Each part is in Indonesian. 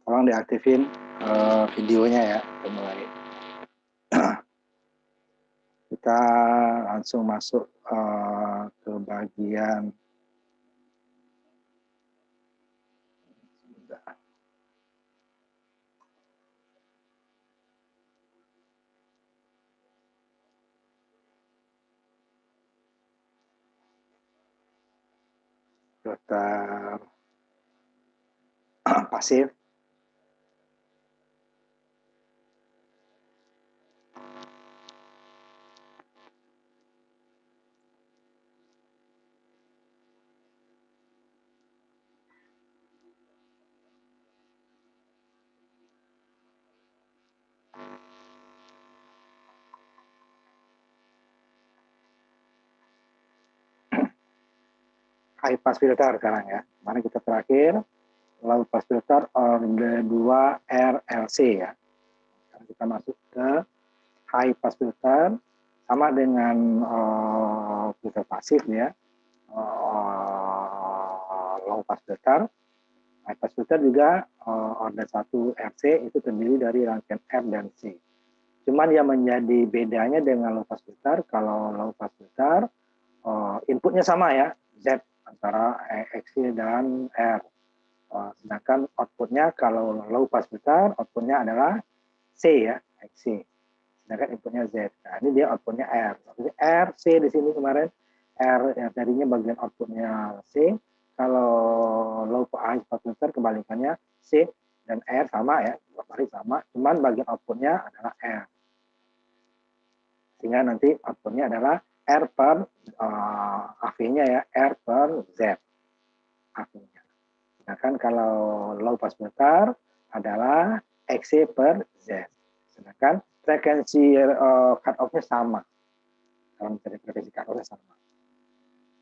Tolong diaktifin videonya ya. Kita mulai. Kita langsung masuk ke bagian filter pasif. High pass filter sekarang ya. Kemarin kita terakhir low pass filter order 2 RLC ya. Sekarang kita masuk ke high pass filter sama dengan filter pasif ya. Low pass filter. High pass filter juga order 1 RC itu terdiri dari rangkaian R dan C. Cuman yang menjadi bedanya dengan low pass filter, kalau low pass filter inputnya sama ya, Z antara XC dan R. Sedangkan outputnya kalau low pass filter, outputnya adalah C ya, XC. Sedangkan inputnya Z. Nah, ini dia outputnya R. R, C di sini kemarin, R yang tadinya bagian outputnya C, kalau low pass filter kebalikannya C dan R sama ya, dua kali sama, cuman bagian outputnya adalah R. Sehingga nanti outputnya adalah R per AV-nya ya, R per Z AV-nya. Sedangkan kalau low pass filter adalah XC per Z. Sedangkan frekuensi cut off-nya sama. Kalau mencari frekuensi cut off-nya sama.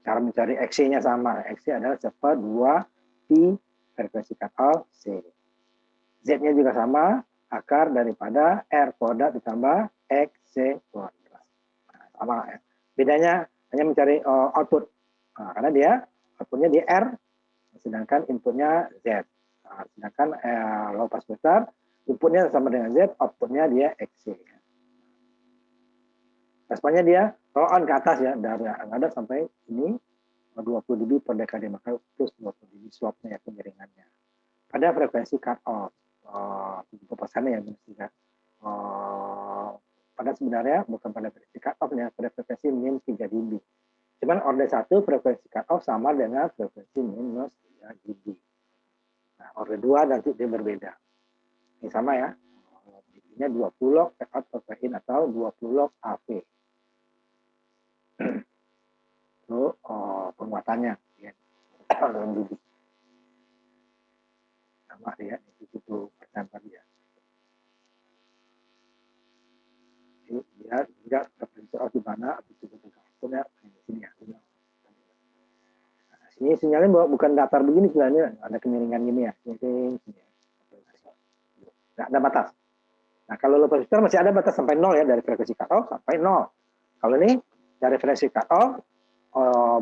Cara mencari XC-nya sama. XC adalah 1/2 pi frekuensi cut off C. Z-nya juga sama, akar daripada R kuadrat ditambah XC kuadrat. Sama ya. Bedanya hanya mencari output. Nah, karena dia outputnya di R, sedangkan inputnya Z. Nah, sedangkan low pass filter, inputnya sama dengan Z, outputnya dia XC. Responnya dia roll on ke atas ya, dari ada sampai ini 20 dB per dekade, maka plus 20 dB swapnya ya, kemiringannya. Pada frekuensi cut off, 70% ya mestinya. Pada sebenarnya bukan pada frekuensi cut off-nya, pada frekuensi min 3 dB. Cuman order 1 frekuensi cut off sama dengan frekuensi minus 3 dB. Nah, order 2 nanti dia berbeda. Ini sama ya. DB-nya 20 log out protein atau 20 log AV. Itu penguatannya ya. Dalam dB. Sama ya, 70% tadi ya. Dia juga frekuensi out di mana itu ya di sini ya. Nah, sini sinyalnya bukan datar begini sebenarnya, ada kemiringan gini ya. Sini. Nggak ada batas. Nah, kalau low pass filter masih ada batas sampai 0 ya, dari frekuensi cut off sampai 0. Kalau ini dari frekuensi cut off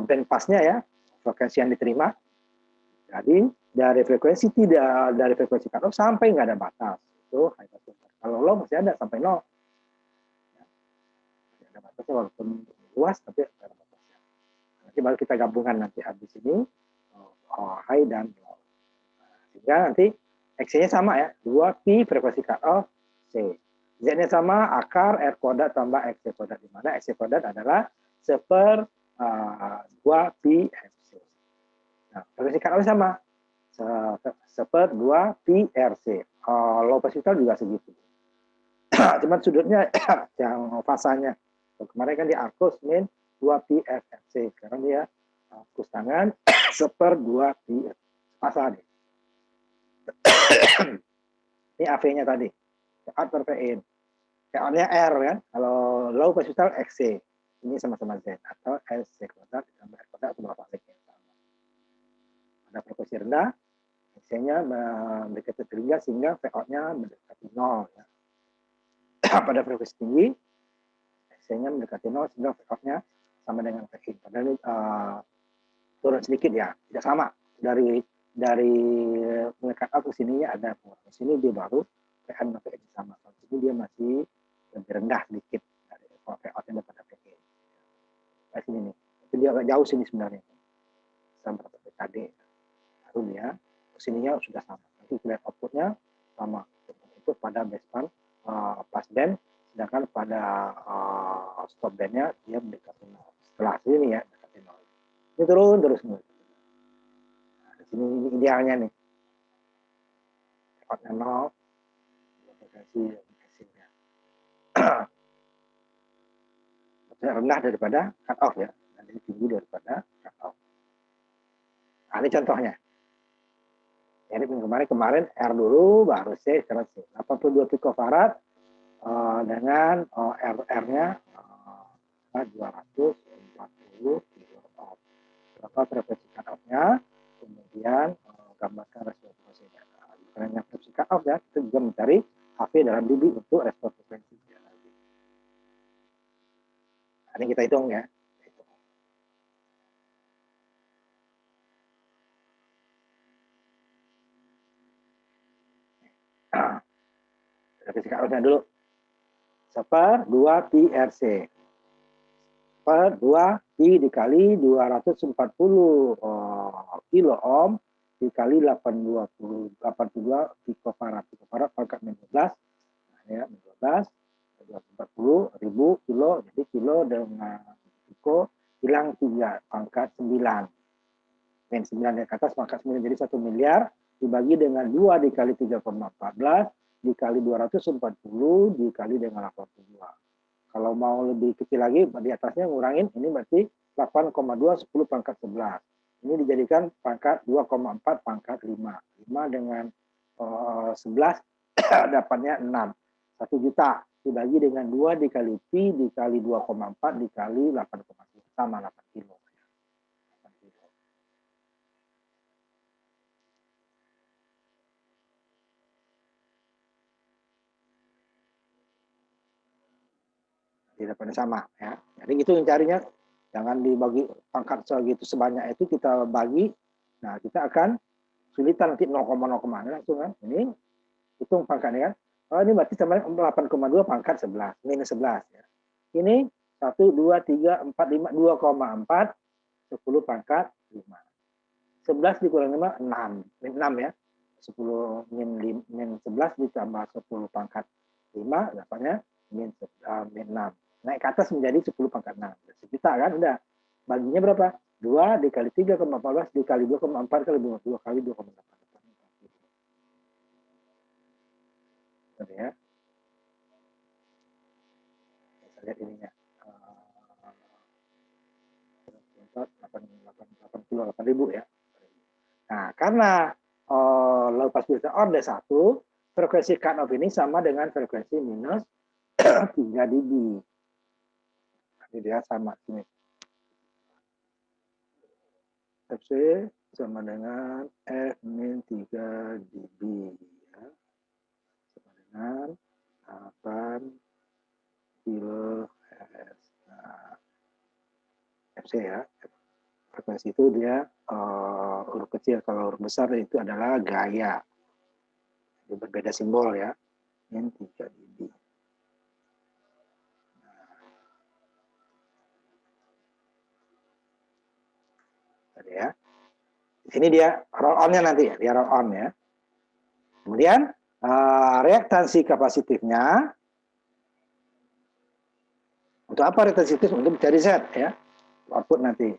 band passnya ya, frekuensi yang diterima. Jadi dari frekuensi cut off sampai nggak ada batas. Itu high pass filter. Kalau low masih ada sampai 0. Ada batasnya walaupun luas tapi ada batasnya. Nanti baru kita gabungkan nanti habis ini high dan low. Sehingga nanti XC-nya sama ya, 2pi frekuensi cut off C. Z-nya sama, akar R kuadrat tambah XC kuadrat, di mana XC kuadrat adalah 1/2pi FC. Nah, frekuensi cut off sama, 1/2pi RC. Low pass filter juga segitu. Cuman sudutnya yang fasanya. Kemarin kan di arcus min 2pi FC. Sekarang dia arcus tangan 1/2pi fasa nih. Ini AV-nya tadi. Out per PN. PN-nya R kan. Kalau low pass filter XC. Ini sama-sama Z. Atau SC kuadrat ditambah R kuadrat atau berapa lagi yang sama. Pada frekuensi rendah, XC-nya mendekati terhingga sehingga VO-nya mendekati 0. Ya. Pada frekuensi tinggi, XC-nya mendekati 0 sehingga VO-nya sama dengan PN. Padahal ini turun sedikit ya. Tidak sama. Dari dari cut off ke sininya ada pengurangan. Sini dia baru PN sama PN sama. Kalau sini dia masih lebih rendah sedikit dari payoutnya daripada PE. Kayak sini nih. Tapi dia agak jauh sini sebenarnya. Sama PKD. Baru dia kesininya sudah sama. Nanti lihat outputnya sama. Itu pada baseband pass band, sedangkan pada stop bandnya dia mendekati 0. Setelah sini ya mendekati 0. Ini turun terus. Nah, di sini ini idealnya nih. Outputnya 0. Frekuensi hasilnya. rendah daripada cut off ya. Dan ini tinggi daripada cut off. Nah, ini contohnya. Jadi kemarin R dulu, baru C, sekarang C. 82 picofarad dengan R-nya 240 kilo ohm. Berapa frekuensi cut off-nya? Kemudian gambarkan respon frekuensinya. Karena frekuensi cut off ya, kita juga mencari HV dalam dB untuk respon frekuensi. Nah, ini kita hitung ya. Frekuensi cut off-nya dulu. 1/2 pi RC. Per 2 pi dikali 240 kilo ohm dikali 82 picofarad. Picofarad pangkat min 12. Nah, ya, min 12. 240 ribu kilo, jadi kilo dengan piko hilang 3 pangkat 9. Min 9 ke atas pangkat 9, jadi 1 miliar dibagi dengan 2 dikali 3,14 dikali 240 dikali dengan 82. Kalau mau lebih kecil lagi, di atasnya ngurangin, ini berarti 8,2 10 pangkat 11. Ini dijadikan pangkat 2,4 pangkat 5. 5 dengan 11 dapatnya 6. 1 juta dibagi dengan 2 dikali pi dikali 2,4 dikali 8,1 sama 8 kilo. 8 kilo. Tidak pada sama ya. Jadi itu yang carinya, jangan dibagi pangkat segitu sebanyak itu kita bagi. Nah, kita akan sulitan nanti 0,0 langsung kan. Ini hitung pangkatnya kan. Oh, ini berarti sama 8,2 pangkat 11 minus 11 ya. Ini 1 2 3 4 5 2,4 10 pangkat 5. 11 dikurang 5 6. Min 6 ya. 10 min 11 ditambah 10 pangkat 5 dapatnya min 6. Naik ke atas menjadi 10 pangkat 6. Sejuta kan udah. Baginya berapa? 2 dikali 3,14 dikali 2,4 kali 2 kali 2,8. Gitu ya. Kita lihat ininya. 8.000 ya. Nah, karena low pass filter order 1, frekuensi cut off ini sama dengan frekuensi minus 3 dB. Ini dia sama ini. FC sama dengan F min 3 dB ya. Sama dengan 8 kHz. Nah, FC ya. Frekuensi itu dia huruf kecil, kalau huruf besar itu adalah gaya. Jadi berbeda simbol ya. Min 3 dB. Tadi ya. Di sini dia roll on-nya nanti ya, dia roll on ya. Kemudian reaktansi kapasitifnya. Untuk apa reaktansitif? Untuk mencari Z ya. Output nanti.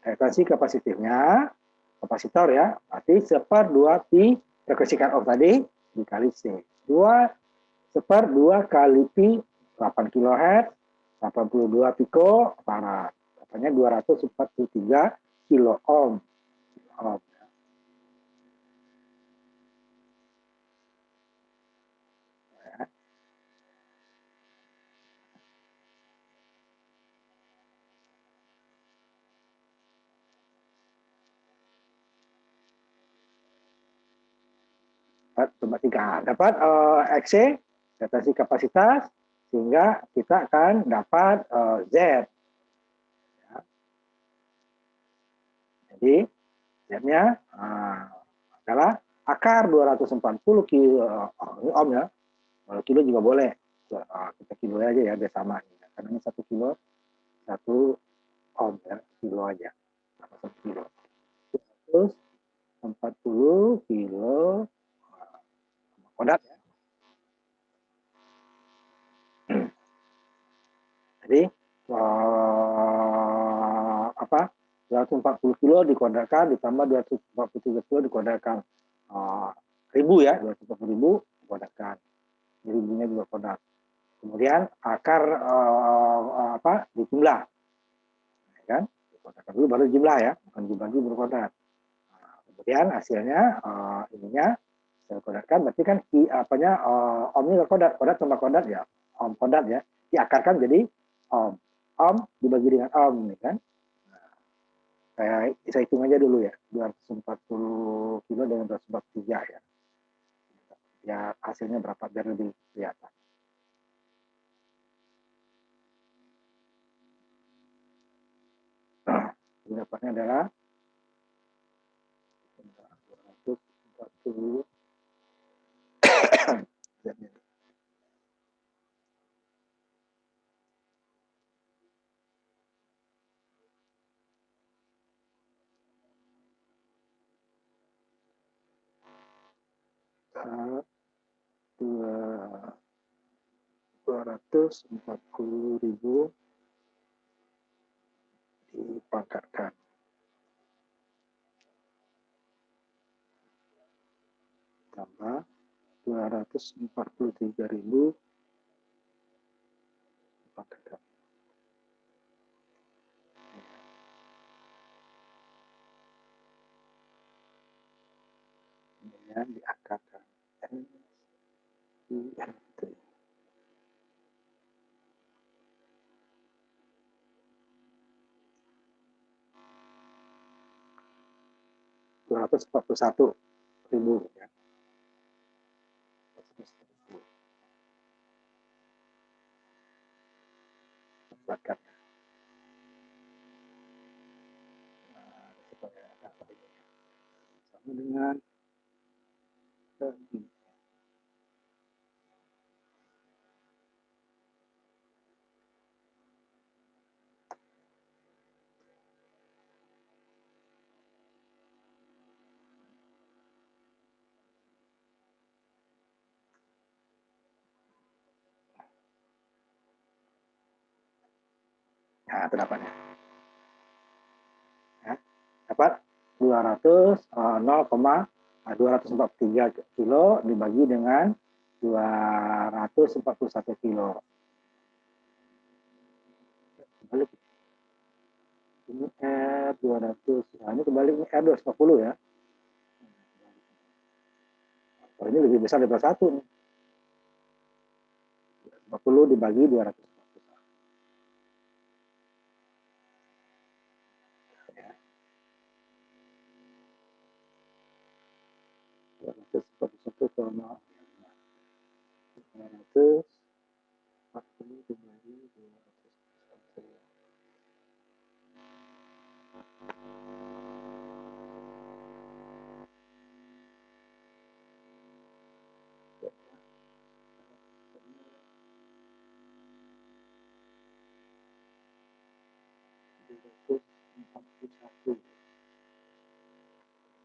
Reaktansi kapasitifnya, kapasitor ya, berarti 1/2 pi frekuensi cut off tadi dikali C. 1/2 kali pi 8 kHz, 82 piko farad. Katanya 243 kilo ohm. Dapat 3. Dapat XC, reaktansi kapasitas, sehingga kita akan dapat Z. Ya. Jadi Z-nya adalah akar 240 kilo ohm ya. Kalau kilo juga boleh. Kita kilo aja ya, biar sama. Karena ini 1 kilo, 1 ohm ya, kilo aja. 1 kilo. 240 kilo kodrat ya. Jadi 240 kilo dikodarkan ditambah 243 kilo dikodarkan ribu ya, 240 ribu dikodarkan, ribunya juga kodrat. Kemudian akar dijumlah, ya kan? Dikodarkan dulu baru jumlah ya, bukan jumlah dulu berkodrat. Kemudian hasilnya ininya saya kodarkan, berarti kan ohmnya kodrat, kodrat tambah kodrat ya, ohm kodrat ya, diakarkan jadi ohm, ohm dibagi dengan ohm, nih kan. Saya hitung aja dulu ya, 240 kilo dengan 243 ya. Ya hasilnya berapa biar lebih kelihatan. Pendapatnya adalah 240 240.000 dipangkatkan tambah 243.000 dipangkatkan. Kemudian diangkatkan NIT. 241.000 ya. Buatkan. Supaya dapat ini sama dengan ini. Nah, itu dapatnya. Ya, dapat 243 kilo dibagi dengan 241 kilo. Kebalik. Ini R200. Nah, ini kebalik ini R240 ya. Oh, ini lebih besar daripada 1 nih. 40 dibagi 200. Ya. 241,240 dibagi 200.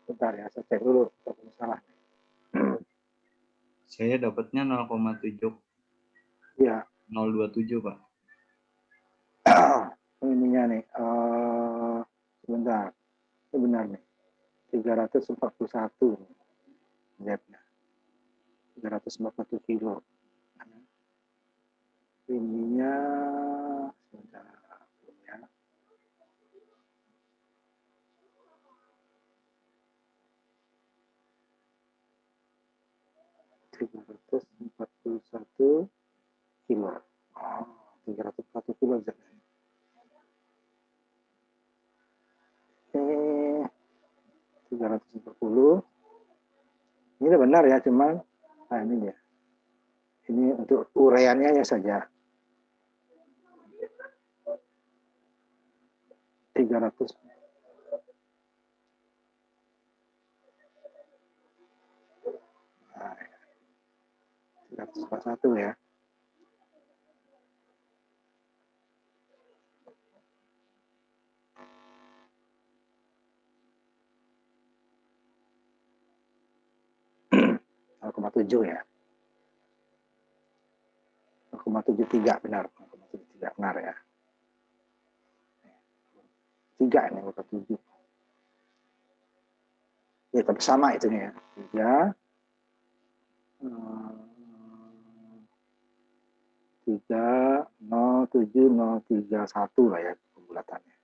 Bentar ya, saya cek dulu kalau salah. Saya dapatnya 0,7. Iya. 027, Pak. Ininya nih, sebentar. Ini benar nih. 341 Z-nya. 341 kilo. Ininya sebentar ya. $341 kilo. 341 kilo Z. Oke, 340. Ini udah benar ya, cuman ini dia. Ini untuk uraiannya ya saja. 300. 141 ya. tujuh ya. 0,73 benar. 0,73 benar ya. 3 ini 0,7. Ya, tapi sama itunya ya. 3,07031 lah ya pembulatannya.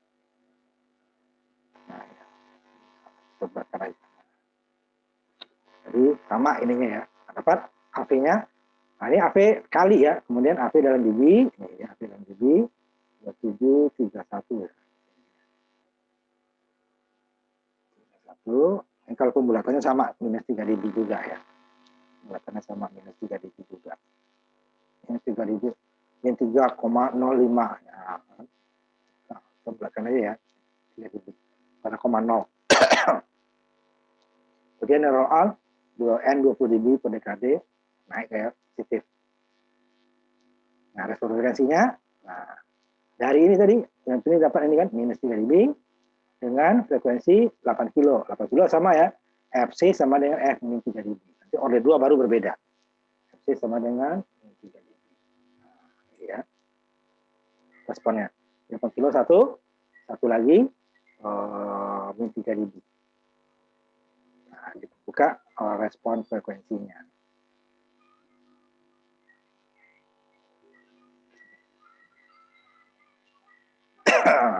Nah, ya. Coba karena jadi sama ininya ya. Dapat AV-nya. Nah, ini AV kali ya. Kemudian AV dalam dB. Ini AV dalam dB. 2731 ya. 31. Ini kalau pembulatannya sama. Minus 3 dB juga ya. Pembulatannya sama. Minus 3 dB juga. Minus 3 dB. Minus 3,05. Ya. Nah, pembulatannya aja ya. 3 dB. Karena 0,0. Kemudian roll on. N 20 dB per dekade. Naik kayak positif. Nah, respon frekuensinya, nah, dari ini tadi, yang ini dapat ini kan, minus 3 dB, dengan frekuensi 8 kilo. 8 kilo sama ya, FC sama dengan F min 3 dB. Nanti order 2 baru berbeda. FC sama dengan min 3 dB. Nah, ya. Responnya. 8 kilo satu lagi, min 3 dB. Nah, dibuka respon frekuensinya.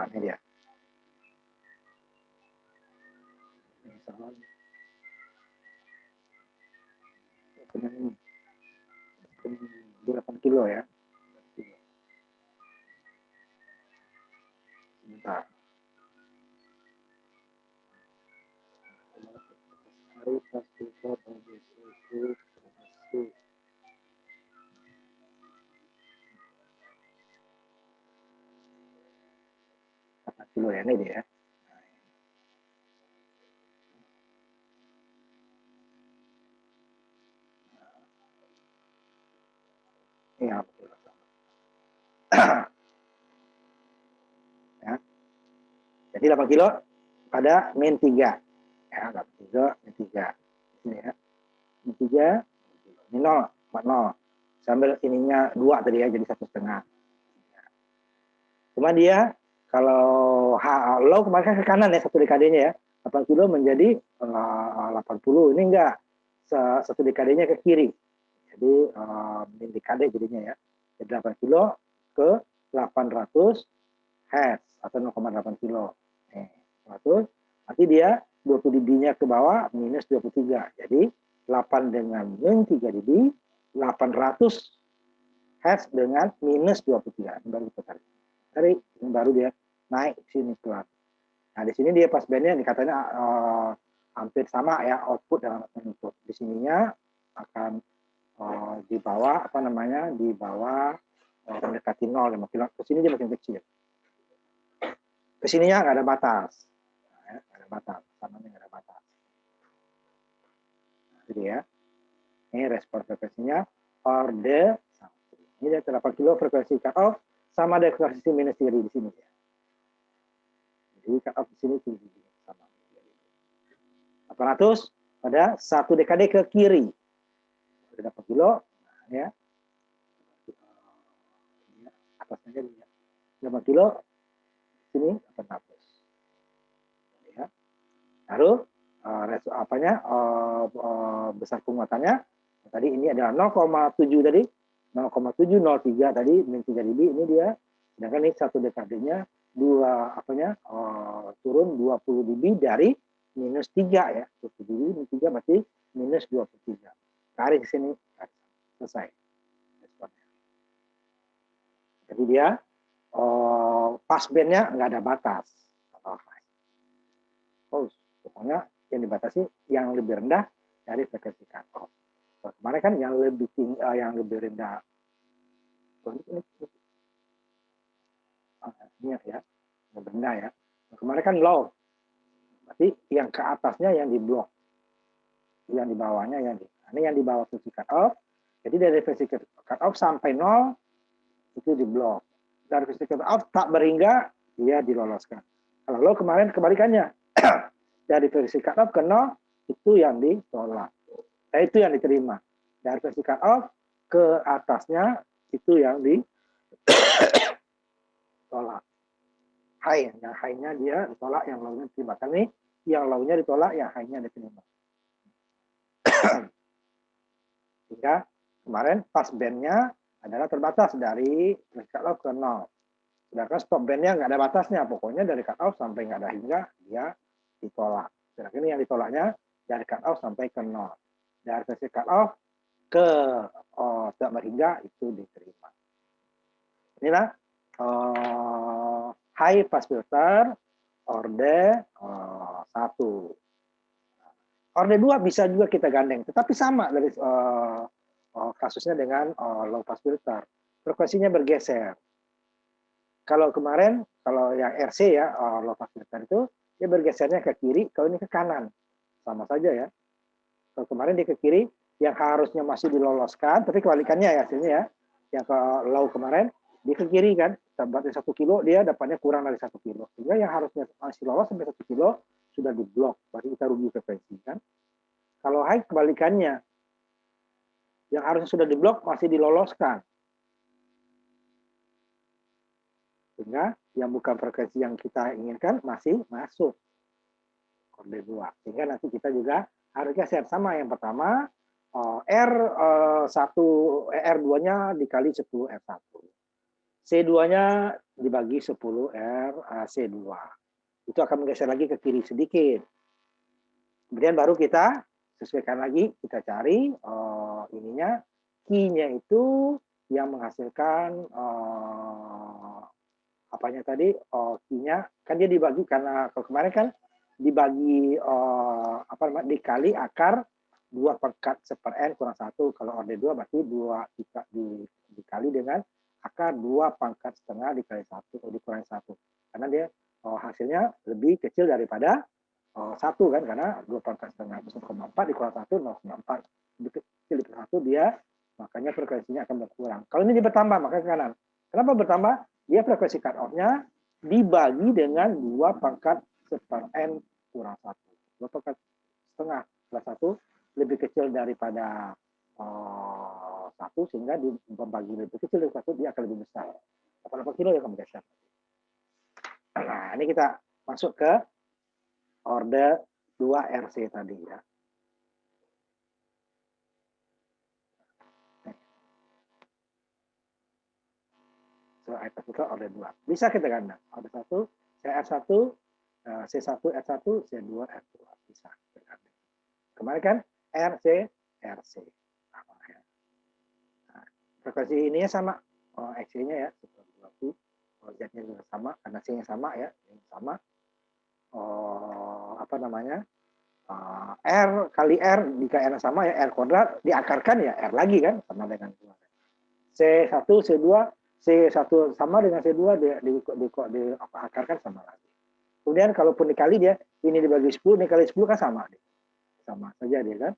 Ini dia. Ini 8 kilo ya. Sebentar. Kilo ya, ini dia. Iya, betul. Ya. Jadi 8 kilo pada min 3. Ya, 8 kilo min 3. Ini ya. Min 3, ini 0, 40. Sambil ininya 2 tadi ya, jadi 1,5. Cuma dia, kalau low kemarin kan ke kanan ya, 1 dekadenya ya. 8 kilo menjadi 80. Ini enggak. 1 dekadenya ke kiri. Jadi min dekade jadinya ya. Jadi 8 kilo ke 800 Hz atau 0,8 kilo. Nih, 100. Nanti dia 20 dB-nya ke bawah minus 23. Jadi 8 dengan min 3 dB, 800 Hz dengan minus 23. Ini baru kita tarik. Tarik, ini baru dia naik sini keluar. Nah, di sini dia pas bandnya dikatanya hampir sama ya, output dengan input. Di sininya akan di bawah apa namanya, di bawah mendekati 0 5 kilo. Ke sini dia makin kecil. Ke sininya nggak ada batas. Nah, ya, nggak ada batas, samanya nggak ada batas. Nah, jadi ya, ini respon frekuensinya order 1. Ini dia 8 kilo frekuensi cut off sama ada frekuensi minus 3 di sini ya. Jadi cut off di sini sama 800 pada 1 dekade ke kiri. 8 kilo, nah, ya. Atasnya dia 8 kilo, sini 800. Ya. Lalu besar penguatannya tadi ini adalah 0,7 tadi, 0,703 tadi min 3 dB ini dia. Sedangkan ini 1 dekadenya turun 20 dB dari minus 3 ya. 20 dB min 3 berarti minus 23. Tarik ke sini, selesai responnya. Jadi dia pas bandnya nggak ada batas. Pokoknya yang dibatasi yang lebih rendah dari frekuensi cut off. Kemarin kan yang lebih tinggi, yang lebih rendah. Ini ya, yang rendah ya. Kemarin kan low. Berarti yang ke atasnya yang di blok. Yang di bawahnya yang di. Ini yang di bawah frekuensi cut off. Jadi dari versi cut off sampai 0 itu diblok. Dari versi cut off tak berhingga dia diloloskan. Kalau lo kemarin kebalikannya. Dari versi cut off ke 0 itu yang ditolak. Itu yang diterima. Dari versi cut off ke atasnya itu yang ditolak. High, yang high-nya dia ditolak, yang low-nya diterima. Kan nih, yang low-nya ditolak, yang high-nya diterima. Sehingga kemarin pas band-nya adalah terbatas dari cut off ke 0. Sedangkan stop band-nya nggak ada batasnya. Pokoknya dari cut off sampai nggak ada hingga, dia ditolak. Sedangkan ini yang ditolaknya dari cut off sampai ke 0. Dari versi cut off ke tidak berhingga itu diterima. Inilah high pass filter orde 1. Orde 2 bisa juga kita gandeng, tetapi sama dari kasusnya dengan low pass filter. Frekuensinya bergeser. Kalau kemarin, kalau yang RC ya, low pass filter itu, dia bergesernya ke kiri, kalau ini ke kanan. Sama saja ya. Kalau kemarin dia ke kiri, yang harusnya masih diloloskan, tapi kebalikannya ya hasilnya ya. Yang ke low kemarin, dia ke kiri kan, dari 1 kilo, dia dapatnya kurang dari 1 kilo. Sehingga yang harusnya masih lolos sampai 1 kilo, sudah diblok. Berarti kita rugi frekuensi kan. Kalau high kebalikannya, yang harusnya sudah diblok masih diloloskan. Sehingga yang bukan frekuensi yang kita inginkan masih masuk orde 2. Sehingga nanti kita juga harus geser sama yang pertama, R2-nya dikali 10 R1. C2-nya dibagi 10 C2. Itu akan menggeser lagi ke kiri sedikit. Kemudian baru kita sesuaikan lagi, kita cari ininya, key-nya itu yang menghasilkan apanya tadi, key-nya kan dia dibagi, karena kalau kemarin kan dibagi dikali akar 2 pangkat 1/n kurang 1. Kalau orde 2 berarti 2 dikali dengan akar 2 pangkat setengah dikali 1 dikurangi 1. Karena dia hasilnya lebih kecil daripada 1 kan, karena 2 pangkat setengah 1,4 dikurang 1 0,4. Lebih kecil dari 1 dia, makanya frekuensinya akan berkurang. Kalau ini dia bertambah maka ke kanan. Kenapa bertambah? Dia frekuensi cut off-nya dibagi dengan 2 pangkat 1/n kurang 1. 2 pangkat setengah plus 1 lebih kecil daripada 1, sehingga dibagi lebih kecil dari 1 dia akan lebih besar. 8 kilo yang akan bergeser. Nah, ini kita masuk ke orde 2 RC tadi ya. So, itu orde 2. Bisa kita gandeng. Orde 1, CR1, C1, R1, C2, R2. Bisa kita gandeng. Kemarin kan RC, RC. Nah, frekuensi ininya sama. X-nya ya, Z-nya juga sama, karena C-nya sama ya, ini sama. R kali R jika R sama ya, R kuadrat diakarkan ya R lagi kan, sama dengan 2. C1, C2, C1 sama dengan C2 diakarkan sama lagi. Kemudian kalaupun dikali dia, ini dibagi 10, ini kali 10 kan sama. Sama saja dia kan,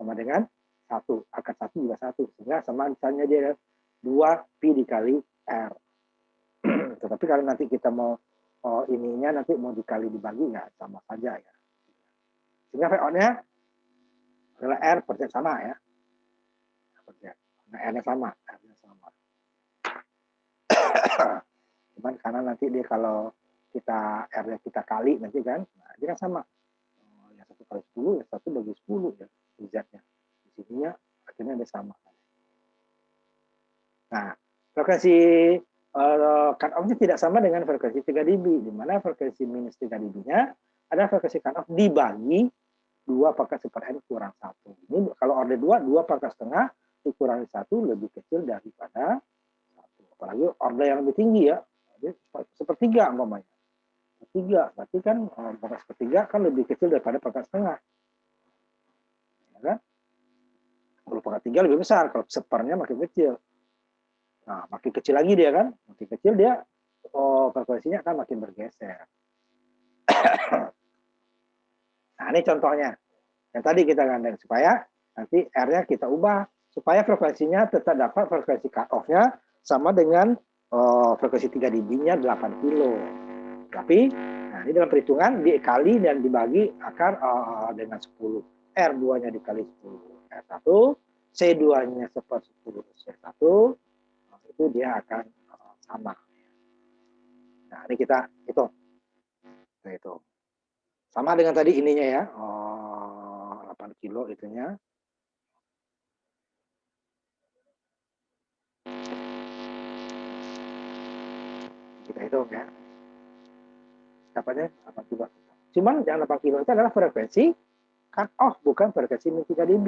sama dengan 1, akar 1 juga 1. Sehingga sama misalnya dia 2 pi dikali R. Tetapi kalau nanti kita mau ininya nanti mau dikali dibagi ya sama saja ya. Sehingga VO-nya adalah R per Z sama ya. Nah, R-nya sama. R-nya sama. Cuman karena nanti dia kalau kita R-nya kita kali nanti kan, nah, dia kan sama. Yang 1 kali 10, yang 1 bagi 10 ya Z-nya. Di sininya akhirnya dia sama. Nah, frekuensi cut off-nya tidak sama dengan frekuensi 3 dB, di mana frekuensi minus 3 dB-nya ada frekuensi cut off dibagi 2 pangkat 1/n kurang 1. Ini kalau orde 2, 2 pangkat setengah dikurangi 1 lebih kecil daripada 1. Apalagi orde yang lebih tinggi ya, sepertiga umpamanya. Sepertiga, berarti kan pangkat sepertiga kan lebih kecil daripada pangkat setengah. Ya kan? Kalau pangkat 3 lebih besar, kalau sepernya makin kecil. Nah, makin kecil lagi dia kan, makin kecil dia frekuensinya akan makin bergeser. Nah, ini contohnya. Yang tadi kita gandeng supaya nanti R-nya kita ubah supaya frekuensinya tetap dapat frekuensi cut off-nya sama dengan frekuensi 3 dB-nya 8 kilo. Tapi nah ini dalam perhitungan dikali dan dibagi akar dengan 10. R2-nya dikali 10 R1, C2-nya seper 10 C1, itu dia akan sama. Nah, ini kita hitung. Nah, itu. Sama dengan tadi ininya ya. 8 kilo itunya. Kita hitung ya. Dapatnya 8 kilo. Cuman yang 8 kilo itu adalah frekuensi cut off, bukan frekuensi min 3 dB.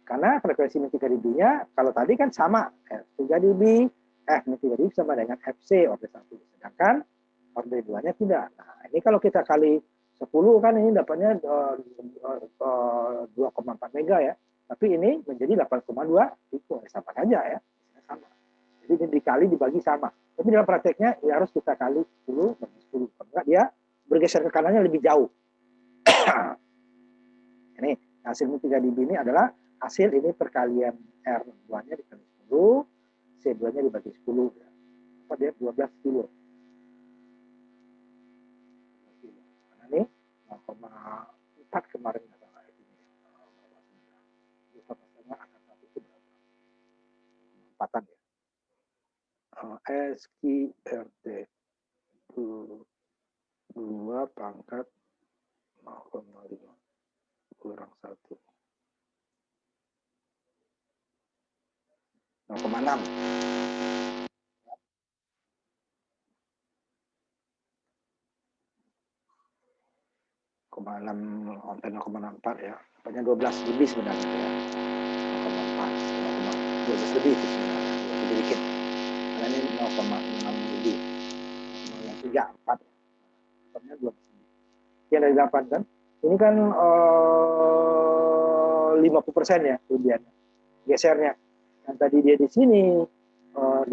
Karena frekuensi min 3 dB-nya, kalau tadi kan sama. F 3 dB, F min 3 dB sama dengan FC orde 1. Sedangkan orde 2-nya tidak. Nah, ini kalau kita kali 10 kan ini dapatnya 2,4 mega ya. Tapi ini menjadi 8,2 itu sama saja ya. Sama. Jadi ini dikali dibagi sama. Tapi dalam prakteknya ya harus kita kali 10 bagi 10. Kalau enggak dia bergeser ke kanannya lebih jauh. Ini hasil min 3 dB ini adalah hasil ini perkalian R2-nya dikali 10, C2-nya dibagi 10. Ya. Apa dia 12 kilo. Nah, ini 0,4 kemarin adalah ini. Empatan ya. SQRT 2 pangkat 0,5 kurang 1. 0,6. 0,64 ya. Dapatnya 12 lebih sebenarnya ya. 0,4, 0,12 lebih itu sebenarnya. Lebih dikit. Karena ini 0,6 lebih. 0,34. Dapatnya 12 lebih. Yang dari 8 kan. Ini kan 50% ya kelebihannya. Gesernya. Yang tadi dia di sini 8,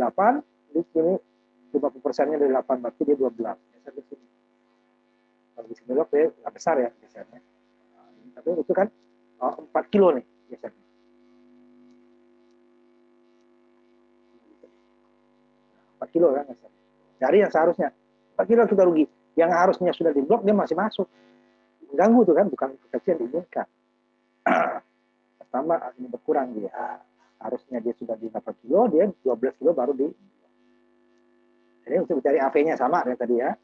di sini 50%-nya dari 8, berarti dia 12. Geser di sini. Kalau di sini dia nggak besar ya gesernya. Tapi itu kan 4 kilo nih gesernya. 4 kilo kan gesernya. Dari yang seharusnya 4 kilo kita rugi. Yang harusnya sudah diblok dia masih masuk. Ganggu tuh kan, bukan frekuensi yang diinginkan. Pertama ini berkurang dia. Harusnya dia sudah di 8 kilo, dia 12 kilo baru di. Jadi untuk mencari AV-nya sama dengan tadi ya.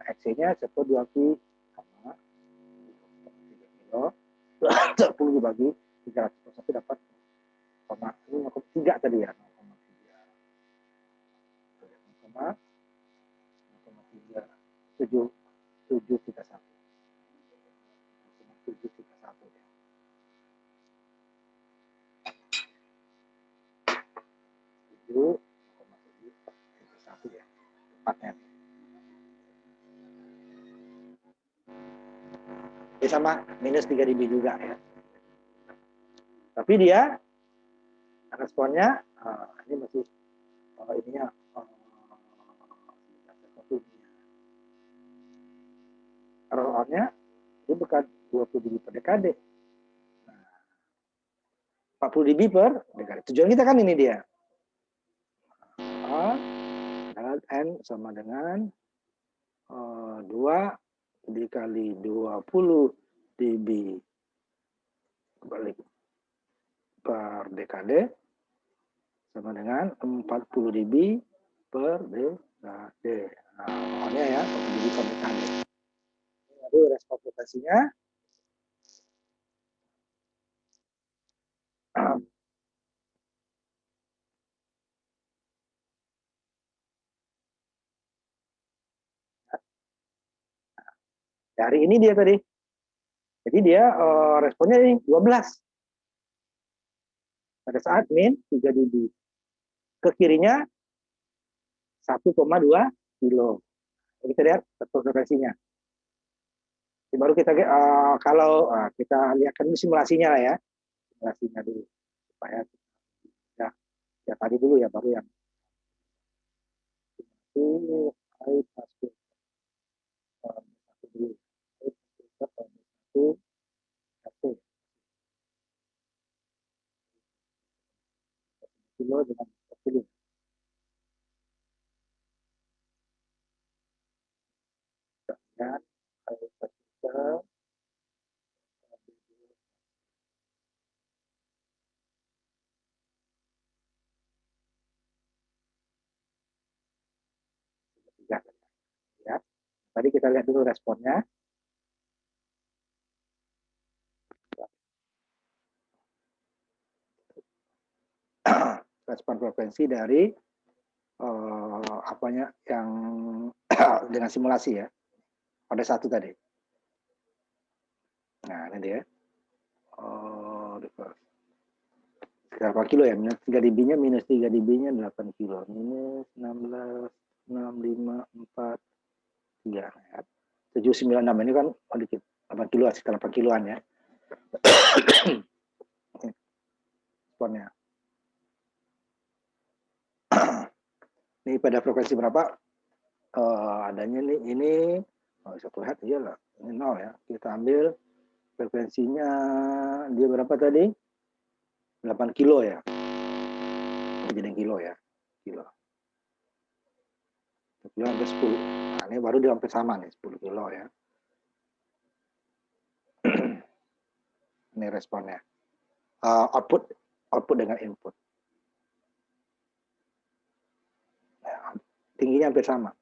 XC-nya 10 2 pi sama 3 kilo. 10 dibagi 300 dapat 0,3 tadi ya. 0,731. 731 ya. 7,731 ya. Tepatnya. Ini sama minus 3 dB juga ya. Tapi dia responnya ini masih ininya ROR-nya itu bukan 20 dB per dekade. 40 dB per dekade. Tujuan kita kan ini dia. N sama dengan 2 dikali 20 dB balik per dekade sama dengan 40 dB per dekade. Nah, O-nya ya, 40 dB per dekade. Lalu respon potasinya dari ini dia tadi. Jadi dia responnya ini 12. Pada saat min 3 dB. Ke kirinya 1,2 kilo. Jadi kita lihat frekuensinya. Baru kita kalau kita lihatkan simulasinya lah ya. Simulasinya dulu supaya ya tadi dulu ya baru yang itu kilo dengan 40. Ya, kalau kita ya. Tadi kita lihat dulu responnya. Respon frekuensi dari apanya yang dengan simulasi ya. Ada satu tadi. Nah, ini dia. Berapa kilo ya? Minus 3 dB-nya, minus 3 dB-nya 8 kilo. Minus 16, 6, 5, 4, 3. Ya. 7, 9, 6. Ini kan sedikit. 8 kilo, sekitar 8 kiloan ya. Responnya. Ini pada frekuensi berapa? Adanya nih, ini satu hertz iyalah. Ini 0 ya. Kita ambil frekuensinya, dia berapa tadi? 8 kilo ya. Jadi kilo ya. Kilo. Kilo hampir 10. Nah, ini baru dia hampir sama nih, 10 kilo ya. Ini responnya. Output dengan input. Nah, tingginya hampir sama.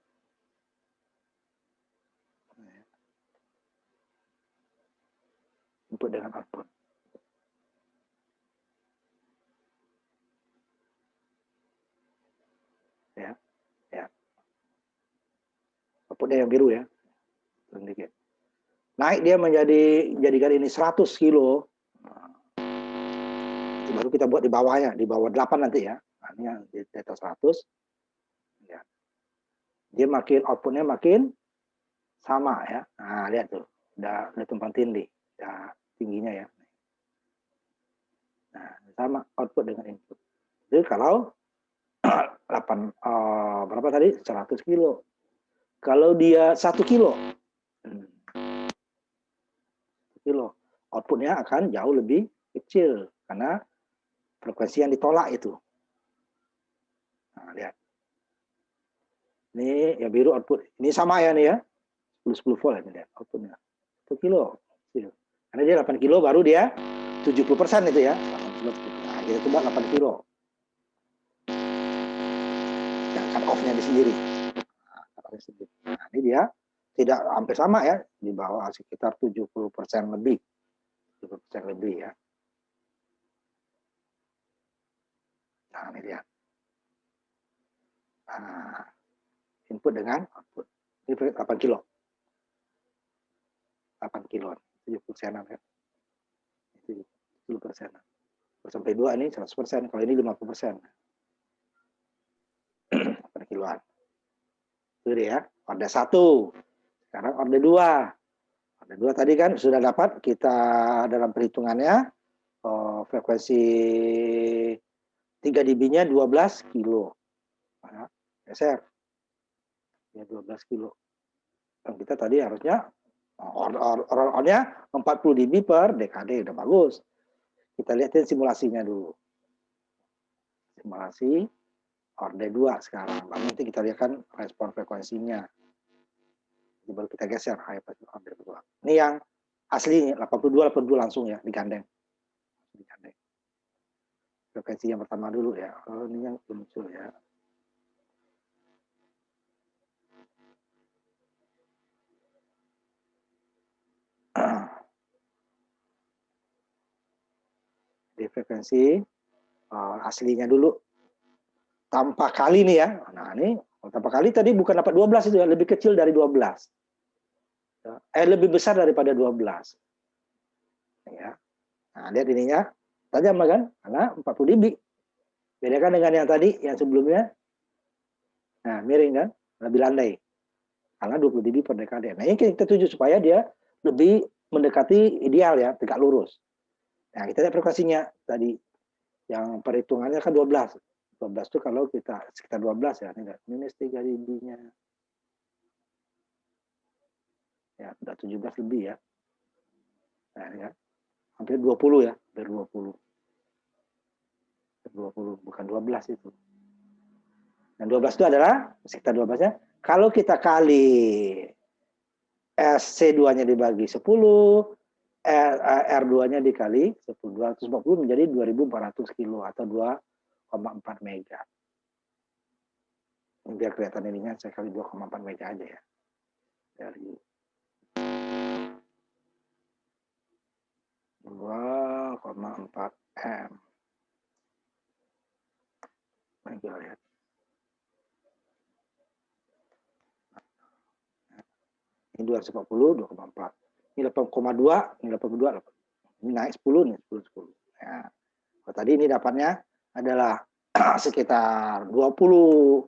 Input dengan output. Ya, ya. Outputnya yang biru ya. Sedikit. Naik dia jadikan ini 100 kilo. Baru kita buat di bawahnya, di bawah 8 nanti ya. Nah, ini yang di atas 100. Ya. Dia makin outputnya makin sama ya. Nah, lihat tuh. Udah tumpang tindih. Ya, tingginya ya. Nah, sama output dengan input. Jadi kalau 8 berapa tadi? 100 kilo. Kalau dia 1 kilo, outputnya akan jauh lebih kecil karena frekuensi yang ditolak itu. Nah, lihat. Ini yang biru output. Ini sama ya nih ya. 10 volt ini lihat outputnya. 1 kilo. Karena dia 8 kilo baru dia 70% itu ya. 8 kilo. Nah, kita coba 8 kilo. Yang cut off-nya di sendiri. Nah, ini dia tidak hampir sama ya. Di bawah sekitar 70% lebih. 70% lebih ya. Nah, ini dia. Nah, input dengan output. Ini 8 kilo. 8 kilo. 70%an ya. 70%. Sampai 2 ini 100%. Kalau ini 50%. 8 kiloan. Itu dia. Orde 1. Sekarang orde 2. Orde 2 tadi kan sudah dapat kita dalam perhitungannya frekuensi 3 dB-nya 12 kilo. Nah, geser. Ya 12 kilo. Dan kita tadi harusnya ordernya 40 dB per dekade. Udah bagus. Kita lihatin simulasinya dulu. Simulasi orde 2 sekarang. Lalu nanti kita lihatkan respon frekuensinya. Baru kita geser orde 2. Ini yang asli 82 langsung ya digandeng. Frekuensi yang pertama dulu ya. Oh, ini yang muncul ya. Di frekuensi aslinya dulu tanpa kali nih ya. Nah, ini tanpa kali tadi bukan dapat 12 itu ya, lebih kecil dari 12. Lebih besar daripada 12. Ya. Nah, lihat ininya tajam kan? Karena 40 dB. Bedakan dengan yang tadi, yang sebelumnya. Nah, miring kan? Lebih landai. Karena 20 dB per dekade. Nah, ini kita tuju supaya dia lebih mendekati ideal ya, tegak lurus. Nah, kita lihat frekuensinya tadi. Yang perhitungannya kan 12. 12 itu kalau kita sekitar 12 ya. Ini minus 3 dB-nya. Ya, udah 17 lebih ya. Nah, ini kan. Hampir 20 ya. Hampir 20. 20, bukan 12 itu. Dan 12 itu adalah sekitar 12-nya. Kalau kita kali C2-nya dibagi 10, R2-nya dikali 10, 240 menjadi 2.400 kilo atau 2,4 mega. Biar kelihatan ininya, saya kali 2,4 mega aja ya. Dari 2,4 M. Mega ya. Ini 240, 2,4. Ini 8,2, ini 82, ini naik 10, nih 10, 10. Ya. Kalau tadi ini dapatnya adalah sekitar 20.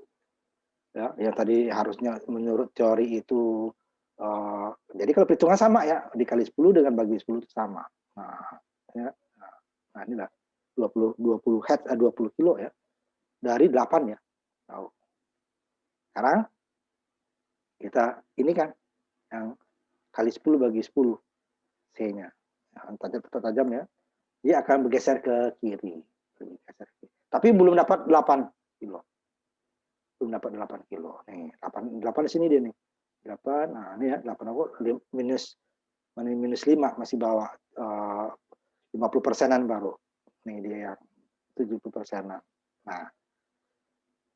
Ya, yang tadi harusnya menurut teori itu jadi kalau perhitungan sama ya, dikali 10 dengan bagi 10 itu sama. Nah, ya, nah inilah 20 head 20 kilo ya. Dari 8 ya. Tahu. Sekarang kita ini kan yang kali 10 bagi 10 C-nya. Tajam ya. Dia akan bergeser ke kiri. Tapi belum dapat 8 kilo. Belum dapat 8 kilo. Nih, 8 di sini dia nih. 8, nah ini ya, 8 aku minus 5 masih bawa 50%-an baru. Nih dia yang 70%-an. Nah,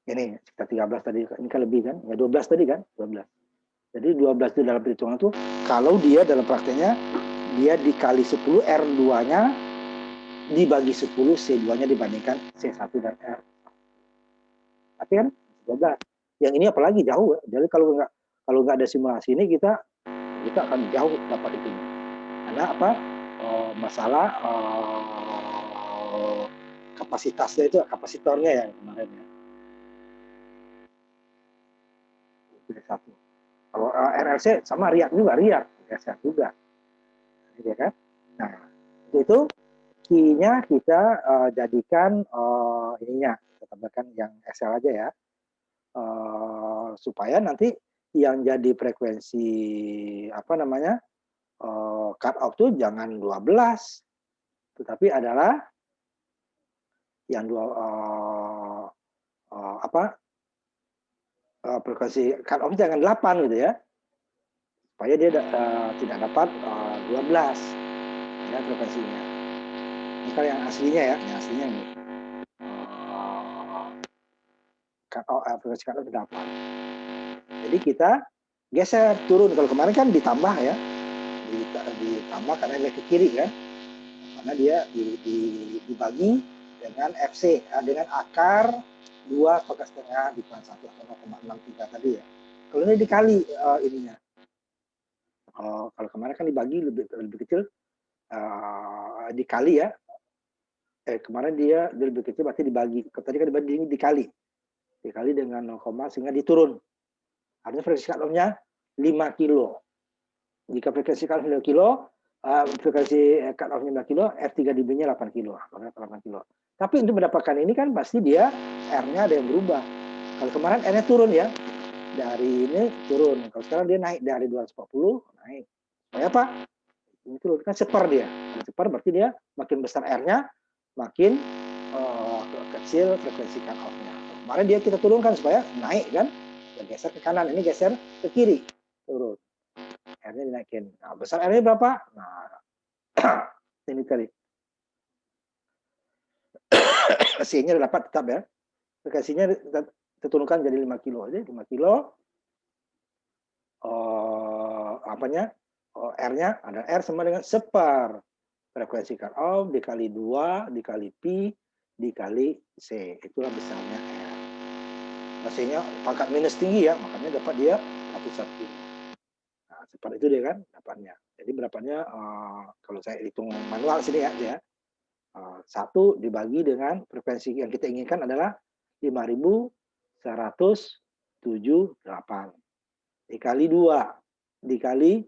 ini sekitar 13 tadi, ini kan lebih kan? Ya 12 tadi kan? 12. Jadi 12 itu dalam perhitungan itu, kalau dia dalam prakteknya, dia dikali 10, R2-nya dibagi 10, C2-nya dibandingkan C1 dan R. Tapi kan 12. Yang ini apalagi jauh ya. Jadi kalau nggak ada simulasi ini, kita akan jauh dapat itu. Karena apa? Masalah kapasitasnya itu, kapasitornya yang kemarin ya. Satu. Kalau RLC sama riak juga, geser juga. Ya kan? Nah, itu key-nya kita jadikan ininya, kita tambahkan yang Excel aja ya. Supaya nanti yang jadi frekuensi apa namanya? Cut off tuh jangan 12, tetapi adalah yang frekuensi cut off jangan 8 gitu ya, supaya dia tidak dapat 12 ya frekuensinya. Ini kalau yang aslinya ya, yang aslinya ini frekuensi cut off 8. Jadi kita geser turun. Kalau kemarin kan ditambah ya, ditambah karena dia ke kiri kan, karena dia dibagi dengan FC dengan akar 2,5 dikurangi 1 atau 0,63 tadi ya. Kalau ini dikali ininya. Kalau kemarin kan dibagi lebih kecil, dikali ya. Kemarin dia lebih kecil berarti dibagi. Tadi kan dibagi, ini dikali dengan 0, sehingga diturun. Artinya frekuensi cut off-nya 5 kilo. Jika frekuensi cut off 5 kilo, frekuensi cut off-nya 5 kilo, R3 dB-nya 8 kilo. 8 kilo. Tapi untuk mendapatkan ini kan pasti dia R-nya ada yang berubah. Kalau kemarin R-nya turun ya. Dari ini turun. Kalau sekarang dia naik dari 240, naik. Supaya apa? Ini turun. Kan seper dia. Kalau seper berarti dia makin besar R-nya, makin kecil frekuensi cut off-nya. Kemarin dia kita turunkan supaya naik kan. Dia geser ke kanan. Ini geser ke kiri. Turun. R-nya dinaikin. Nah, besar R-nya berapa? Nah, ini kali. C-nya dapat tetap ya. Frekuensinya kita turunkan jadi 5 kilo aja. 5 kilo. R-nya ada R sama dengan seper frekuensi cut off dikali 2 dikali pi dikali C. Itulah besarnya R. Maksudnya pangkat minus tinggi ya, makanya dapat dia 101. Nah, seperti itu dia kan dapatnya. Jadi berapanya kalau saya hitung manual sini ya. 1 dibagi dengan frekuensi yang kita inginkan adalah 5.178 dikali 2 dikali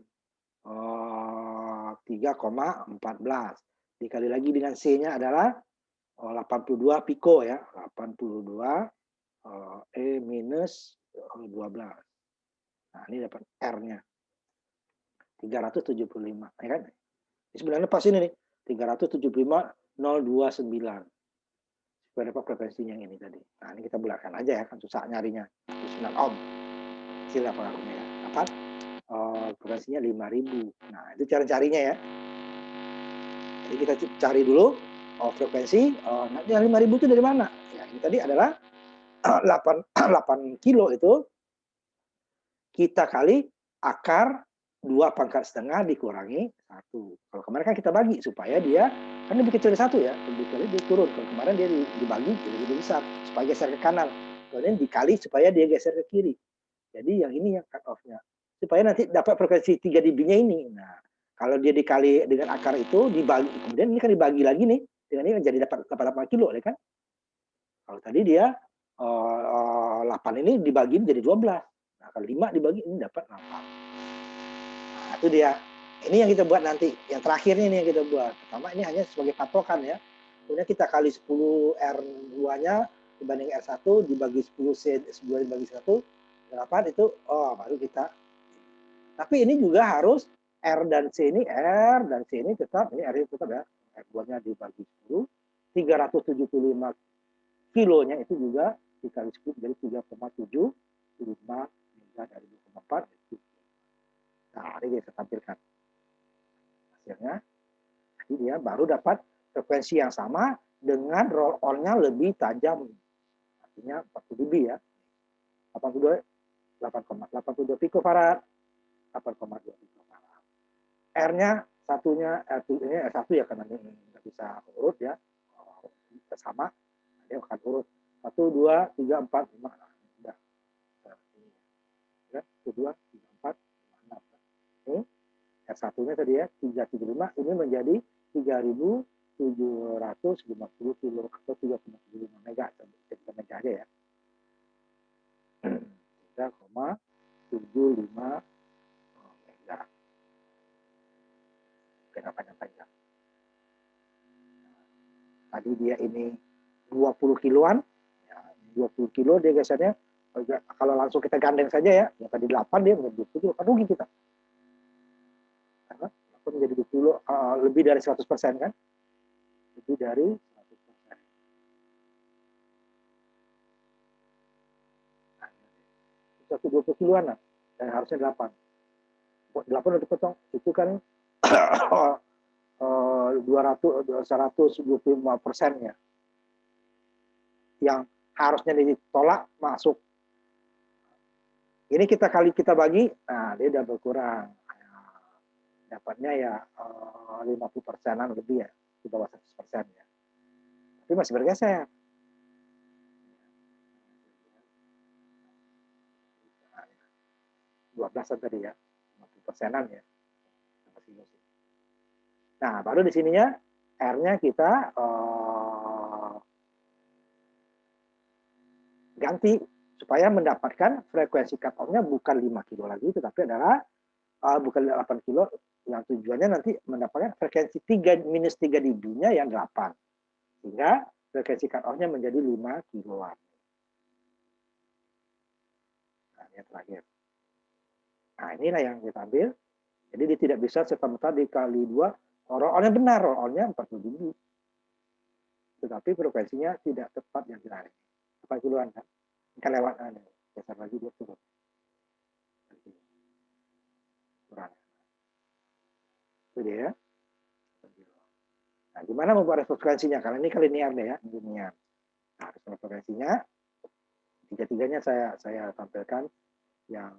3,14 dikali lagi dengan C-nya adalah 82 piko ya, 82 E minus 12. Nah, ini dapat R-nya 375 ya kan? Ini sebenarnya pas ini nih 375,029. supaya dapat frekuensinya yang ini tadi. Nah, ini kita bulatkan aja ya, kan susah nyarinya. 9 ohm. Kecil pengaruhnya ya. Dapat frekuensinya 5000. Nah, itu cara carinya ya. Jadi kita cari dulu frekuensi, nanti yang 5000 itu dari mana? Ya, ini tadi adalah 8 kilo itu kita kali akar 2 pangkat setengah dikurangi 1. Kalau kemarin kan kita bagi supaya dia kan lebih kecil dari 1 ya, lebih kecil dia turun. Kalau kemarin dia dibagi jadi lebih besar supaya geser ke kanan. Kemudian dikali supaya dia geser ke kiri. Jadi yang ini yang cut off-nya. Supaya nanti dapat frekuensi 3 dB-nya ini. Nah, kalau dia dikali dengan akar itu dibagi, kemudian ini kan dibagi lagi nih dengan ini jadi dapat 8 kilo ya kan. Kalau tadi dia 8 ini dibagi jadi 12. Nah, kalau 5 dibagi ini dapat 8. Nah, itu dia. Ini yang kita buat nanti. Yang terakhirnya ini yang kita buat. Pertama ini hanya sebagai patokan ya. Kemudian kita kali 10 R2-nya dibanding R1 dibagi 10 C 10 dibagi 1 8 itu baru kita. Tapi ini juga harus R dan C ini tetap ini R ini tetap ya. R2-nya dibagi 10 375 kilonya itu juga dikali 10 jadi 3,75 mega dari 2,4 itu. Nah, ini kita tampilkan hasilnya. Jadi dia baru dapat frekuensi yang sama dengan roll on-nya lebih tajam. Artinya 40 dB ya. 82 8,82 picofarad. 8,2 picofarad. R-nya satunya ini R1 ya karena ini nggak bisa urut ya. Sama. Dia akan urut 1 2 3 4 5. Nah, udah. Ya, 1 2 3 4 5 6. Ini R1-nya tadi ya 375 ini menjadi 3750 kilo atau 3,75 mega. Kita mega aja ya. 3,75 mega. Kita panjang-panjang. Tadi dia ini 20 kiloan. Ya, 20 kilo dia gesernya. Kalau langsung kita gandeng saja ya. Yang tadi 8 dia menjadi 20 kilo. Kan rugi kita. Karena menjadi 20 lebih dari 100% kan. Lebih dari 100%. Nah, 120 kiloan lah. Dan harusnya 8. 8 udah dipotong. Itu kan 125%-nya. Yang harusnya ditolak masuk. Ini kita bagi, nah dia udah berkurang. Dapatnya ya 50%-an lebih ya, di bawah 100% ya. Tapi masih bergeser. 12-an tadi ya, 50%-an ya. Nah, baru di sininya R-nya kita ganti supaya mendapatkan frekuensi cut off-nya bukan 5 kilo lagi, tetapi adalah bukan 8 kilo, yang tujuannya nanti mendapatkan frekuensi 3 dB-nya yang 8. Sehingga frekuensi cut off-nya menjadi 5 kiloan. Nah, ini yang terakhir. Nah, inilah yang kita ambil. Jadi dia tidak bisa serta-merta dikali 2. Roll-on-nya benar, roll-on-nya 40 dB. Tetapi frekuensinya tidak tepat yang ditarik. 8 kiloan kan. Kan lewat geser lagi dia turun. Kurang. Itu dia. Nah, gimana membuat frekuensinya? Karena ini kan linear nih ya, linear. Nah, frekuensinya tiga-tiganya saya tampilkan yang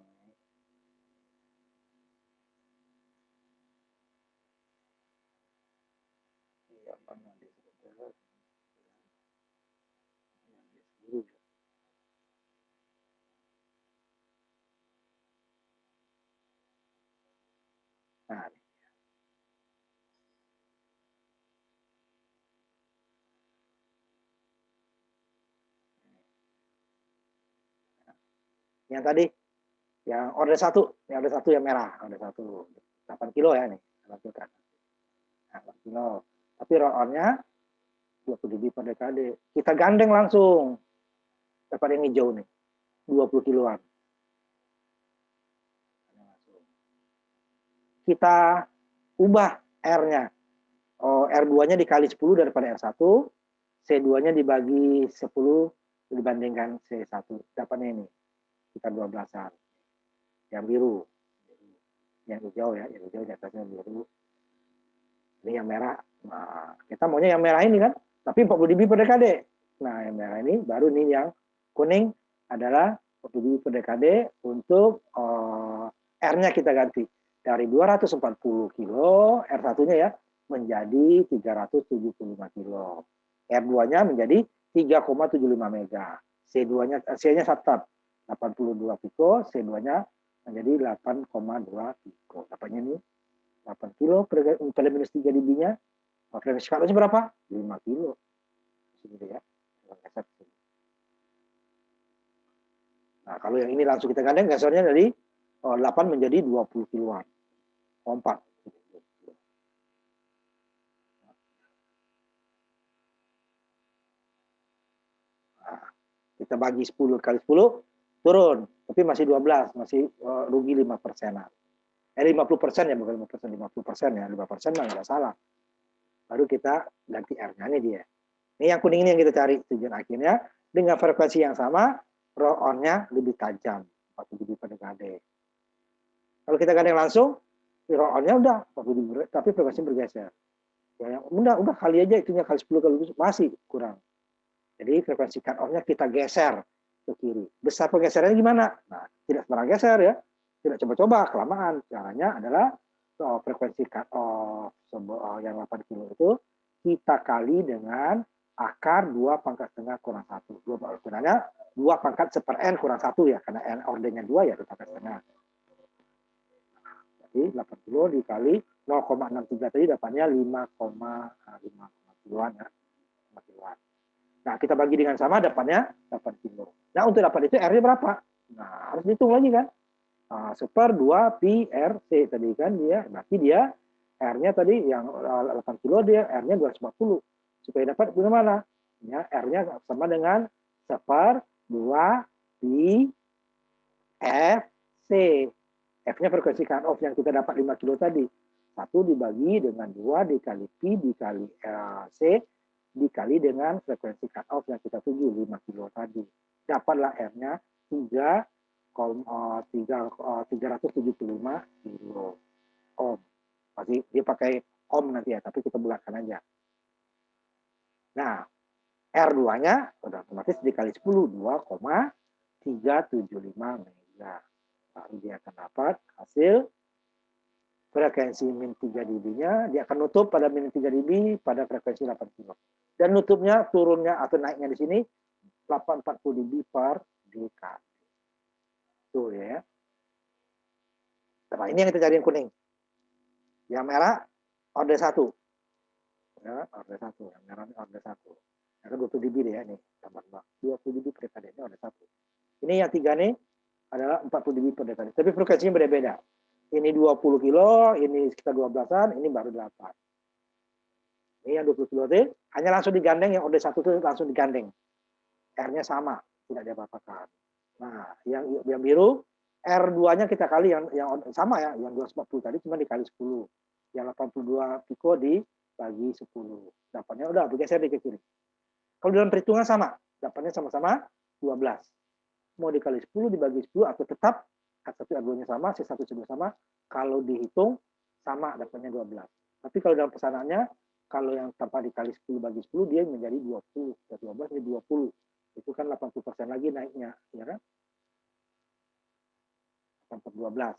nah, yang tadi yang order 1, yang order 1 yang merah, order 1 8 kilo ya nih, lakukan. Nah, 8 kilo. Tapi roll on-nya 20 dB per dekade. Kita gandeng langsung. Dapat yang hijau nih. 20 kiloan. Kita ubah R-nya. R2-nya dikali 10 daripada R1. C2-nya dibagi 10 dibandingkan C1. Dapatnya ini, kita 12-an. Yang biru. Yang hijau ya, yang hijau di atasnya biru. Ini yang merah. Nah, kita maunya yang merah ini kan, tapi 40 dB per dekade. Nah, yang merah ini baru nih yang kuning adalah 40 dB per dekade untuk R-nya kita ganti. Dari 240 kilo, R1-nya ya, menjadi 375 kilo. R2-nya menjadi 3,75 mega. C2-nya, C-nya tetap 82 piko, C2-nya menjadi 8,2 piko. Dapatnya ini 8 kilo per minus 3 dB-nya. Frekuensi cut-off-nya berapa? 5 kilo. Segitu ya. Nah, kalau yang ini langsung kita gandeng, gesernya dari 8 menjadi 20 kiloan. 4. Nah, kita bagi 10 kali 10, turun. Tapi masih 12, masih rugi 5%-an. 50% ya, bukan 5%, 50% ya. 5% mah nggak salah. Baru kita ganti R-nya, ini dia. Ini yang kuning ini yang kita cari. Tujuan akhirnya, dengan frekuensi yang sama, roll-on-nya lebih tajam. 40 dB per dekade. Kalau kita gandeng langsung, roll-on-nya udah 40 dB, tapi frekuensi bergeser. Ya, udah kali aja itunya kali 10 kali masih kurang. Jadi frekuensi cut-off-nya kita geser ke kiri. Besar pergeserannya gimana? Nah, tidak sembarang geser ya. Tidak coba-coba, kelamaan. Caranya adalah frekuensi cut-off yang 8 kilo itu kita kali dengan akar 2 pangkat setengah kurang 1. Sebenarnya 2 pangkat seper N kurang 1 ya, karena N ordernya 2 ya 2 pangkat setengah. Jadi 8 kilo dikali 0,63 tadi dapatnya 5,5 kiloan ya. 5 kiloan. Nah, kita bagi dengan sama dapatnya 8 kilo. Nah, untuk dapat itu R-nya berapa? Nah, harus dihitung lagi kan. Seper 2 pi R C tadi kan dia. Berarti dia R-nya tadi yang 8 kilo dia R-nya 240. Supaya dapat bagaimana? Ya, R-nya sama dengan seper 2 pi F C. F-nya frekuensi cut-off yang kita dapat 5 kilo tadi. 1 dibagi dengan 2 dikali pi dikali C dikali dengan frekuensi cut-off yang kita tuju 5 kilo tadi. Dapatlah R-nya 375 kilo ohm. Pasti dia pakai ohm nanti ya, tapi kita bulatkan aja. Nah, R2-nya udah otomatis dikali 10, 2,375 mega. Lalu dia akan dapat hasil frekuensi min 3 dB-nya, dia akan nutup pada min 3 dB pada frekuensi 8 kilo. Dan nutupnya, turunnya atau naiknya di sini 840 dB per dekade. Tuh ya. Nah, ini yang kita cari yang kuning. Yang merah order 1. Ya, order 1. Yang merah ini order 1. Yang 20 dB deh ya nih, teman-teman. 20 dB per dekade ini order 1. Ini yang 3 nih adalah 40 dB per dekade. Tapi frekuensinya beda-beda. Ini 20 kilo, ini sekitar 12-an, ini baru 8. Ini yang 20 kilo itu hanya langsung digandeng, yang order 1 itu langsung digandeng. R-nya sama, tidak diapa-apakan. Nah, yang biru R2-nya kita kali yang sama ya, yang 240 tadi cuma dikali 10. Yang 82 piko dibagi 10. Dapatnya udah bergeser di ke kiri. Kalau dalam perhitungan sama, dapatnya sama-sama 12. Mau dikali 10 dibagi 10 atau tetap R1 R2-nya sama, C1 C2 sama, kalau dihitung sama dapatnya 12. Tapi kalau dalam pesanannya, kalau yang tanpa dikali 10 bagi 10 dia menjadi 20. Dari 12 menjadi 20. Itu kan 80% lagi naiknya, ya kan? 12.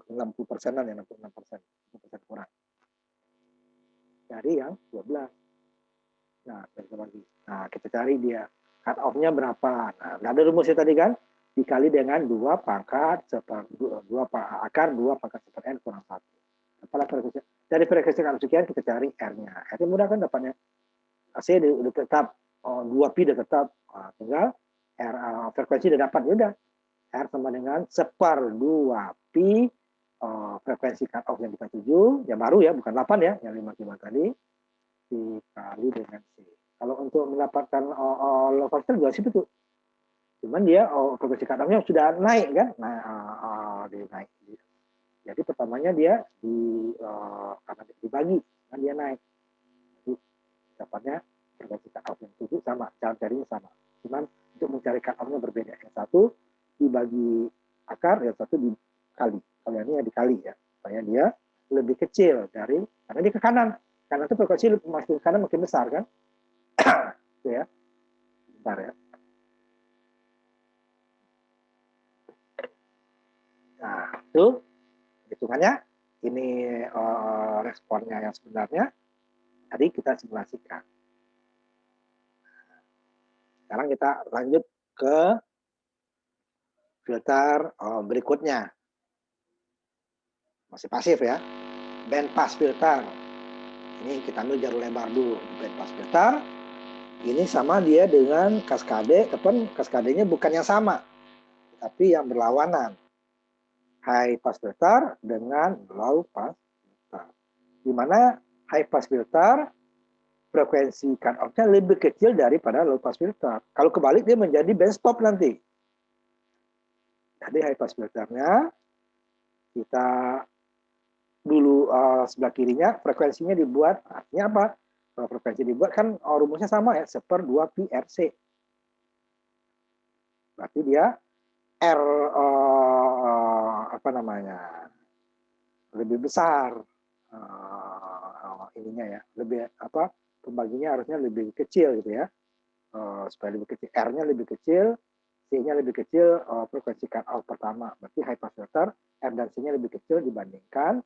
60%-an ya, 66%. 60% kurang. Dari yang 12. Nah, kita bagi. Nah, kita cari dia. Cut off-nya berapa? Nah, nggak ada rumusnya tadi kan? Dikali dengan 2 pangkat akar 2 pangkat seper N kurang 1. Apalah frekuensi. Dari frekuensi yang sekian kita cari R-nya. R-nya mudah kan dapatnya. AC udah tetap, 2 pi udah tetap. Tinggal frekuensi udah dapat, ya udah. R sama dengan seper 2 pi frekuensi cut off yang kita tuju, yang baru ya, bukan 8 ya, yang 5 kilo tadi, dikali dengan C. Kalau untuk mendapatkan low factor juga sih betul. Cuman dia frekuensi cut off-nya sudah naik kan, dia naik. Jadi pertamanya dia karena dibagi, kan dia naik. dapatnya frekuensi cut off yang 7 sama, cara carinya sama. Cuman untuk mencari cut off-nya berbeda. Yang satu dibagi akar, yang satu dikali. Kalau ini ya dikali ya, supaya dia lebih kecil dari, karena dia ke kanan. Kanan itu frekuensi makin kanan makin besar kan? Itu ya. Bentar ya. Nah, itu hitungannya. Ini responnya yang sebenarnya. Tadi kita simulasikan. Sekarang kita lanjut ke filter berikutnya. Masih pasif ya. Band pass filter. Ini kita ambil jalur lebar dulu. Band pass filter. Ini sama dia dengan kaskade, tapi kaskadenya bukan yang sama, tapi yang berlawanan. High pass filter dengan low pass filter. Di mana high pass filter frekuensi cut off-nya lebih kecil daripada low pass filter. Kalau kebalik dia menjadi band stop nanti. Jadi high pass filternya kita dulu sebelah kirinya frekuensinya dibuat, artinya apa? Kalau frekuensi dibuat kan rumusnya sama ya, 1/2 pi RC. Berarti dia R apa namanya? Lebih besar ininya ya, lebih apa? Pembaginya harusnya lebih kecil gitu ya. Supaya lebih kecil, R-nya lebih kecil, C-nya lebih kecil, frekuensi cut off pertama. Berarti high pass filter, R dan C-nya lebih kecil dibandingkan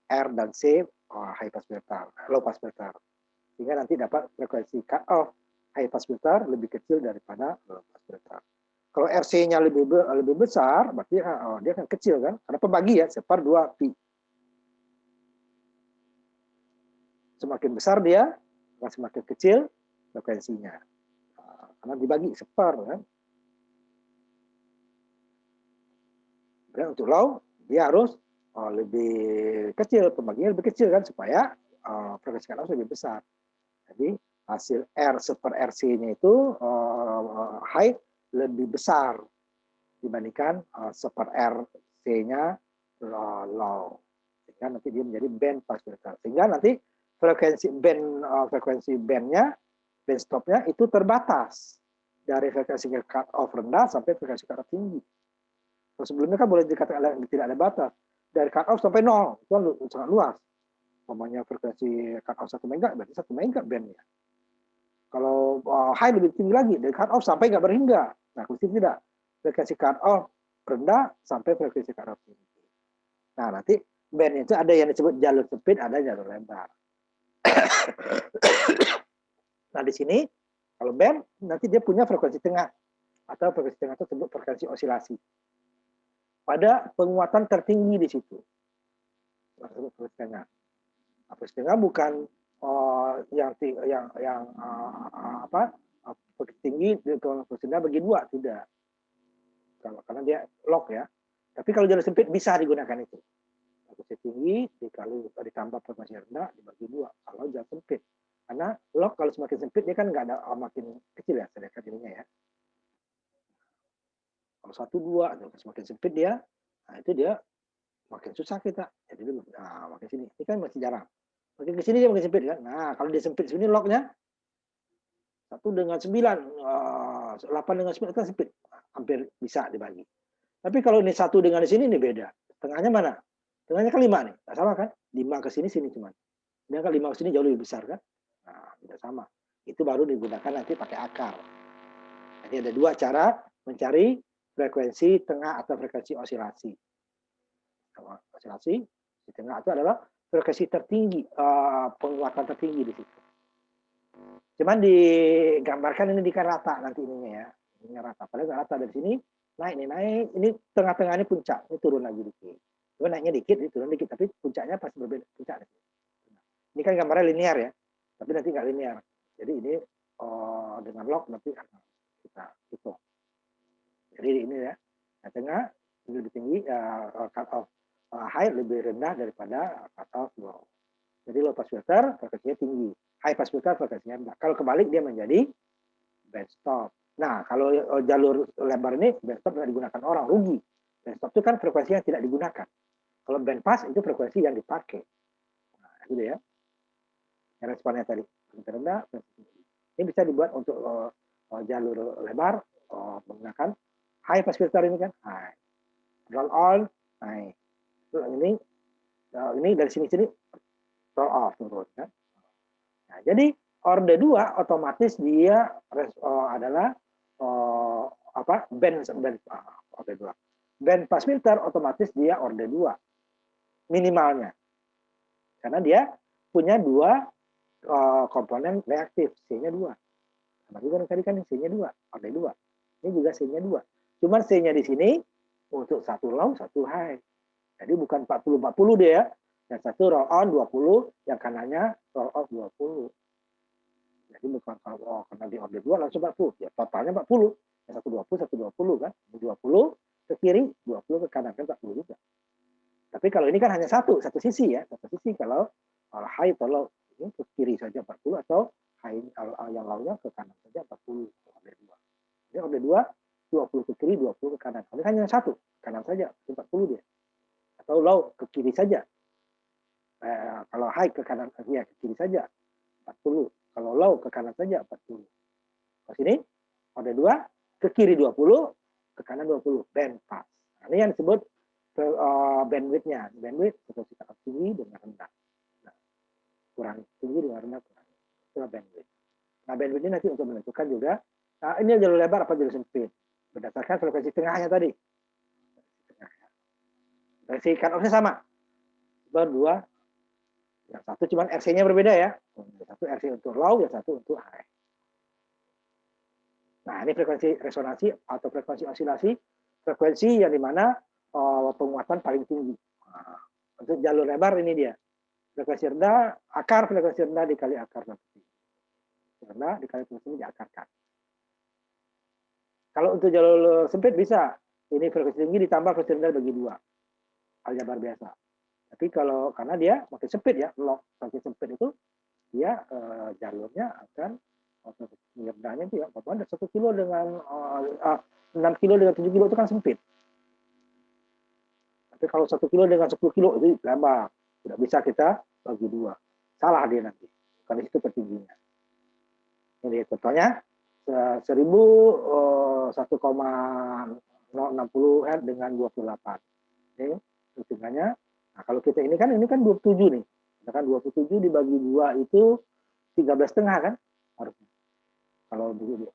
R dan C high pass filter, low pass filter. Sehingga nanti dapat frekuensi cut off high pass filter lebih kecil daripada low pass filter. Kalau RC-nya lebih besar, berarti dia akan kecil kan? Karena pembagi ya, 1/2 pi. Semakin besar dia, semakin kecil frekuensinya. Karena dibagi 1/4 kan. Dan untuk low, dia harus lebih kecil, pembagiannya lebih kecil kan, supaya frekuensi cut off lebih besar. Jadi hasil R 1/RC-nya itu high lebih besar dibandingkan 1/RC-nya low. Sehingga nanti dia menjadi band pass filter. Sehingga nanti frekuensi bandnya, band stopnya itu terbatas dari frekuensi cut off rendah sampai frekuensi cut off tinggi. Sebelumnya kan boleh dikatakan tidak ada batas. Dari cut off sampai 0, itu kan sangat luas. Namanya frekuensi cut off 1 mega, berarti 1 mega bandnya. Kalau high lebih tinggi lagi, dari cut off sampai nggak berhingga. Nah, khusus tidak. Frekuensi cut off rendah sampai frekuensi cut off tinggi. Nah, nanti band itu ada yang disebut jalur sempit, ada jalur lebar. Nah, di sini kalau band nanti dia punya frekuensi tengah, atau frekuensi tengah itu disebut frekuensi osilasi. Pada penguatan tertinggi di situ. Frekuensi tengah. Frekuensi tengah bukan yang tinggi frekuensi tengah bagi 2, tidak. Karena dia lock ya. Tapi kalau jalur sempit bisa digunakan itu. Frekuensi tinggi ditambah frekuensi rendah dibagi 2 kalau jalur sempit. Karena lock kalau semakin sempit dia kan nggak ada makin kecil ya, sedangkan ininya ya. Kalau 1, 2 semakin sempit dia, nah itu dia makin susah kita. Jadi makin sini. Ini kan masih jarang. Makin ke sini dia makin sempit kan. Nah, kalau dia sempit sini locknya 1 dengan 9, 8 dengan 9 kan sempit. Hampir bisa dibagi. Tapi kalau ini 1 dengan di sini ini beda. Tengahnya mana? Tengahnya kan 5 nih. Nah, sama kan? 5 ke sini cuma. Sedangkan 5 ke sini jauh lebih besar kan? Nah, tidak sama. Itu baru digunakan nanti pakai akar. Jadi ada 2 cara mencari frekuensi tengah atau frekuensi osilasi. Osilasi di tengah itu adalah frekuensi tertinggi, penguatan tertinggi di situ. Cuman digambarkan ini kan rata nanti ininya ya. Ini rata. Padahal nggak rata dari sini naik nih, naik. Ini tengah-tengah ini puncak, ini turun lagi dikit. Cuma naiknya dikit, ini turun dikit, tapi puncaknya pasti berbeda puncak. Ini kan gambarnya linear ya, tapi nanti nggak linear. Jadi ini dengan log nanti kita hitung. Jadi ini ya, yang tengah lebih tinggi, cut off high lebih rendah daripada cut off low. Jadi low pass filter frekuensinya tinggi, high pass filter frekuensinya rendah. Kalau kebalik dia menjadi band stop. Nah, kalau jalur lebar ini band stop tidak digunakan orang, rugi. Band stop itu kan frekuensi yang tidak digunakan. Kalau band pass itu frekuensi yang dipakai. Nah, gitu ya. responnya tadi frekuensi rendah, frekuensi tinggi. Ini bisa dibuat untuk jalur lebar menggunakan high pass filter ini kan, high, roll on, naik. Ini dari sini roll off turun kan. Nah, jadi orde 2 otomatis dia adalah band orde 2. Band pass filter otomatis dia orde 2 minimalnya. Karena dia punya 2 komponen reaktif, C-nya 2. Sama juga tadi kan C-nya 2, orde 2. Ini juga C-nya 2. Cuman C-nya di sini untuk satu low, satu high. Jadi bukan 40-40 dia ya. Yang satu roll on 20, yang kanannya roll off 20. Jadi bukan kalau karena di orde 2 langsung 40. Ya totalnya 40. Yang satu 20, satu 20 kan. 20 ke kiri, 20 ke kanan kan 40 juga. Tapi kalau ini kan hanya satu sisi ya. Satu sisi kalau high atau low. Ini ke kiri saja 40 atau high yang low-nya ke kanan saja 40. Orde 2. Jadi orde 2, 20 ke kiri, 20 ke kanan. Ini hanya satu, kanan saja 40 dia. Atau low ke kiri saja. Kalau high ke kanan ya ke kiri saja 40. Kalau low ke kanan saja 40. Ke sini orde 2 ke kiri 20, ke kanan 20, band pass. Nah, ini yang disebut bandwidth-nya. Bandwidth frekuensi tinggi dengan rendah. Nah, kurang tinggi dengan rendah kurang. Itu bandwidth. Nah, bandwidth ini nanti untuk menentukan juga ini jalur lebar apa jalur sempit berdasarkan frekuensi tengahnya tadi. Frekuensi cut-off-nya sama. Berdua. Yang satu cuma RC-nya berbeda ya. Yang satu RC untuk low, yang satu untuk high. Nah, ini frekuensi resonansi atau frekuensi osilasi, frekuensi yang dimana penguatan paling tinggi. Nah, untuk jalur lebar ini dia. Frekuensi rendah, akar frekuensi rendah dikali akar frekuensi rendah dikali frekuensi diakarkan. Kalau untuk jalur sempit bisa. Ini frekuensi tinggi ditambah frekuensi rendah bagi 2. Aljabar biasa. Tapi kalau karena dia makin sempit ya, makin sempit itu dia jalurnya akan rendahnya itu ya, ada 1 kilo dengan 6 kilo dengan 7 kilo itu kan sempit. Tapi kalau 1 kilo dengan 10 kilo itu lebar, tidak bisa kita bagi 2. Salah dia nanti. Karena itu tertingginya. Ini contohnya 1000 1,060 Hz dengan 28. Ini hitungannya. Nah, kalau kita ini kan 27 nih. Misalkan 27 dibagi 2 itu 13,5 kan harusnya. Kalau begitu.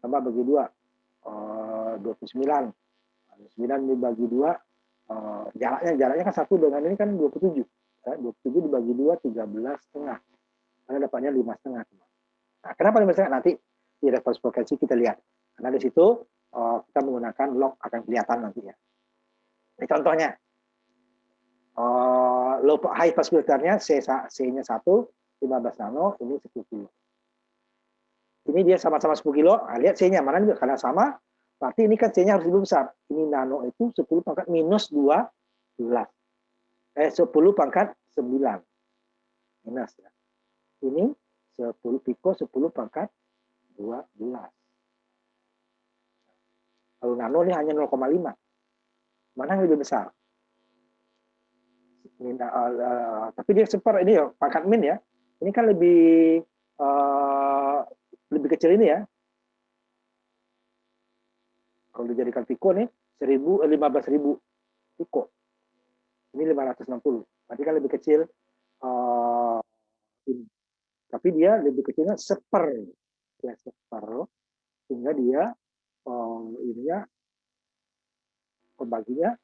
Tambah bagi 2 29. 9 dibagi 2 jaraknya kan 1 dengan ini kan 27. 27 dibagi 2 13,5. Karena dapatnya 5,5. Nah, kenapa 5,5? Nanti di respons frekuensi kita lihat. Karena di situ kita menggunakan log akan kelihatan nanti ya. Ini contohnya. Low high pass filternya C-nya 1, 15 nano, ini 10 kilo. Ini dia sama-sama 10 kilo. Nah, lihat C-nya mana juga karena sama. Berarti ini kan C-nya harus lebih besar. Ini nano itu 10 pangkat minus 12. 10 pangkat 9. Minus ya. Ini 10 piko 10 pangkat 12. Kalau nano ini hanya 0,5. Mana yang lebih besar? Tapi dia super ini ya, pangkat min ya. Ini kan lebih kecil ini ya. Kalau dijadikan piko nih 15.000 piko. Ini 560. Berarti kan lebih kecil ini. Tapi dia lebih kecilnya seper. Ya, seper. Sehingga dia ininya pembaginya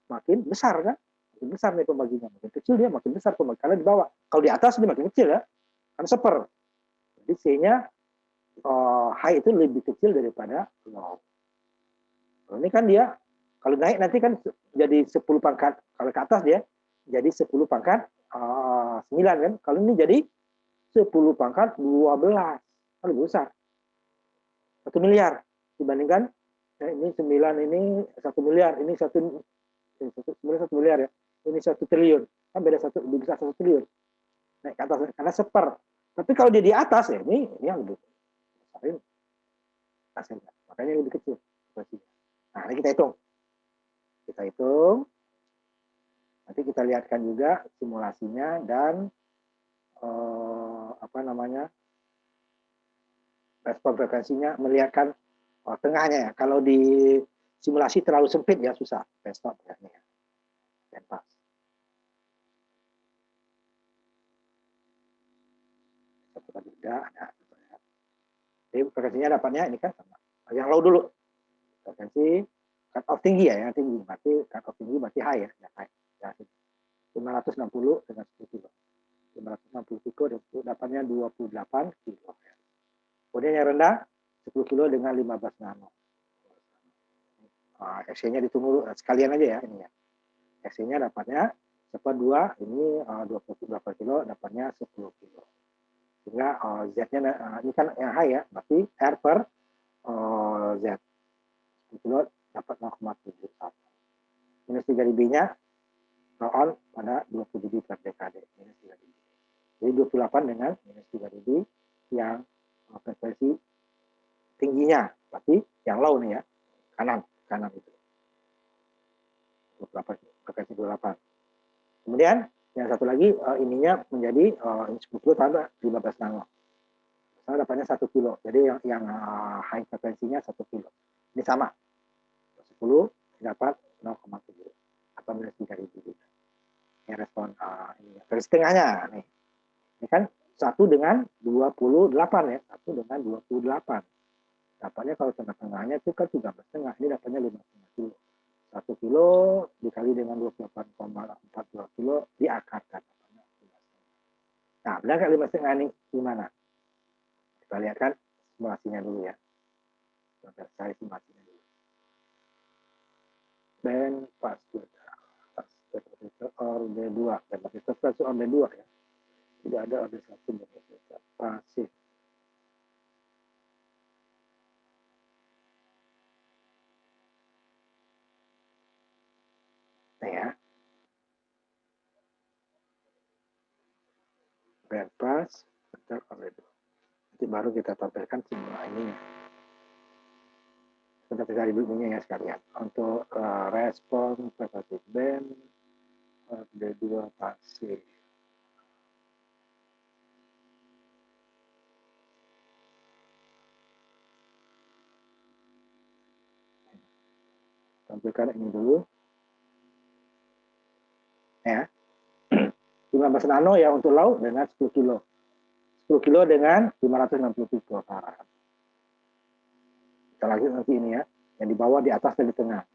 makin besar kan. Makin besar nih pembaginya. Makin kecil dia makin besar pembaginya. Karena di bawah. Kalau di atas dia makin kecil ya. Kan seper. Jadi C-nya high itu lebih kecil daripada low. Kalau ini kan dia, kalau naik nanti kan jadi 10 pangkat, kalau ke atas dia jadi 10 pangkat 9 kan. Kalau ini jadi 10 pangkat 12. Kan lebih besar. 1 miliar dibandingkan ini 9 ini 1 miliar, ini 1 miliar ya. Ini 1 triliun. Kan beda lebih besar 1 triliun. Naik ke atas karena seper. Tapi kalau dia di atas ya ini yang lebih besar ini. Hasilnya. Makanya lebih kecil. Nah, ini kita hitung. Nanti kita lihatkan juga simulasinya dan apa namanya, respon frekuensinya melihatkan tengahnya ya. Kalau di simulasi terlalu sempit ya susah. Band stop ya, ini ya. Band pass. Satu tadi udah ada. Jadi frekuensinya dapatnya ini kan sama. Yang low dulu. Frekuensi cut off tinggi ya, yang tinggi. Berarti cut off tinggi berarti high ya. High. Ya, 560 dengan 10 kilo. 560 kilo itu dapatnya 28 kilo. Kemudian yang rendah 10 kilo dengan 15 nano. XC-nya ditunggu sekalian aja ya ini ya. XC-nya dapatnya cepat 2, ini 28 kilo dapatnya 10 kilo. Sehingga Z-nya ini kan yang high ya, berarti R per Z. 10 kilo dapat 0,71. Minus 3 dB-nya roll on pada 20 dB per dekade. Minus 3 dB. Jadi 28 dengan minus 3 dB yang frekuensi tingginya, berarti yang low nih ya, kanan itu. 28, frekuensi 28. Kemudian yang satu lagi ininya menjadi 10 kilo tambah 15 nano. Saya dapatnya 1 kilo. Jadi yang high frekuensinya 1 kilo. Ini sama. 10 dapat 0,7 atau minus 3 ribu juga. Ini respon ini. Garis tengahnya nih. Ini kan 1 dengan 28 ya. 1 dengan 28. Dapatnya kalau tengah-tengahnya itu kan 13,5. Ini dapatnya 5,5 kilo. 1 kilo dikali dengan 28,42 kilo diakarkan. Nah, benar nggak 5,5 ini gimana? Kita lihat kan simulasinya dulu ya. Kita cari simulasinya dulu. Band pass filter. Orde 2. Band pass filter versi orde 2 ya. Tidak ada orde 1 band pass filter. Pasif. Ya, band pass filter orde 2. Nanti baru kita tampilkan semua ini. Kita cari bunyinya ya sekalian. Untuk respon frekuensi band orde 2 pasif. Tampilkan ini dulu. Ya. 15 nano ya untuk low dengan 10 kilo. 10 kilo dengan 560 pikofarad. Kita lagi nanti ini ya. Yang di bawah, di atas, dan di tengah.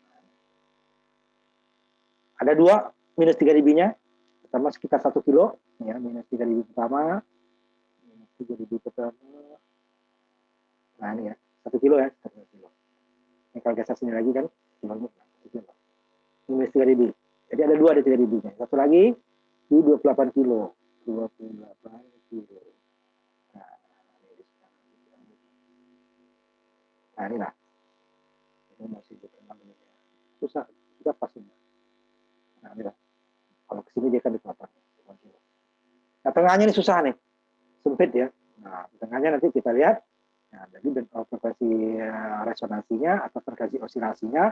Ada 2 minus 3 dB-nya. Pertama sekitar 1 kilo. Ya, minus 3 dB pertama. Minus 3 dB pertama. Nah ini ya. 1 kilo ya. 1 kilo. Ini kalau geser sini lagi kan. 1 kilo. Minus 3 dB. Jadi ada 2 di 3 dB-nya. Satu lagi di 28 kilo. 28 kilo. Nah inilah. Ini masih di tengah ini. Susah pas ini. Nah inilah. Kalau kesini dia kan di 28 kilo. Nah tengahnya ini susah nih. Sempit ya. Nah di tengahnya nanti kita lihat. Nah, jadi frekuensi resonansinya atau frekuensi osilasinya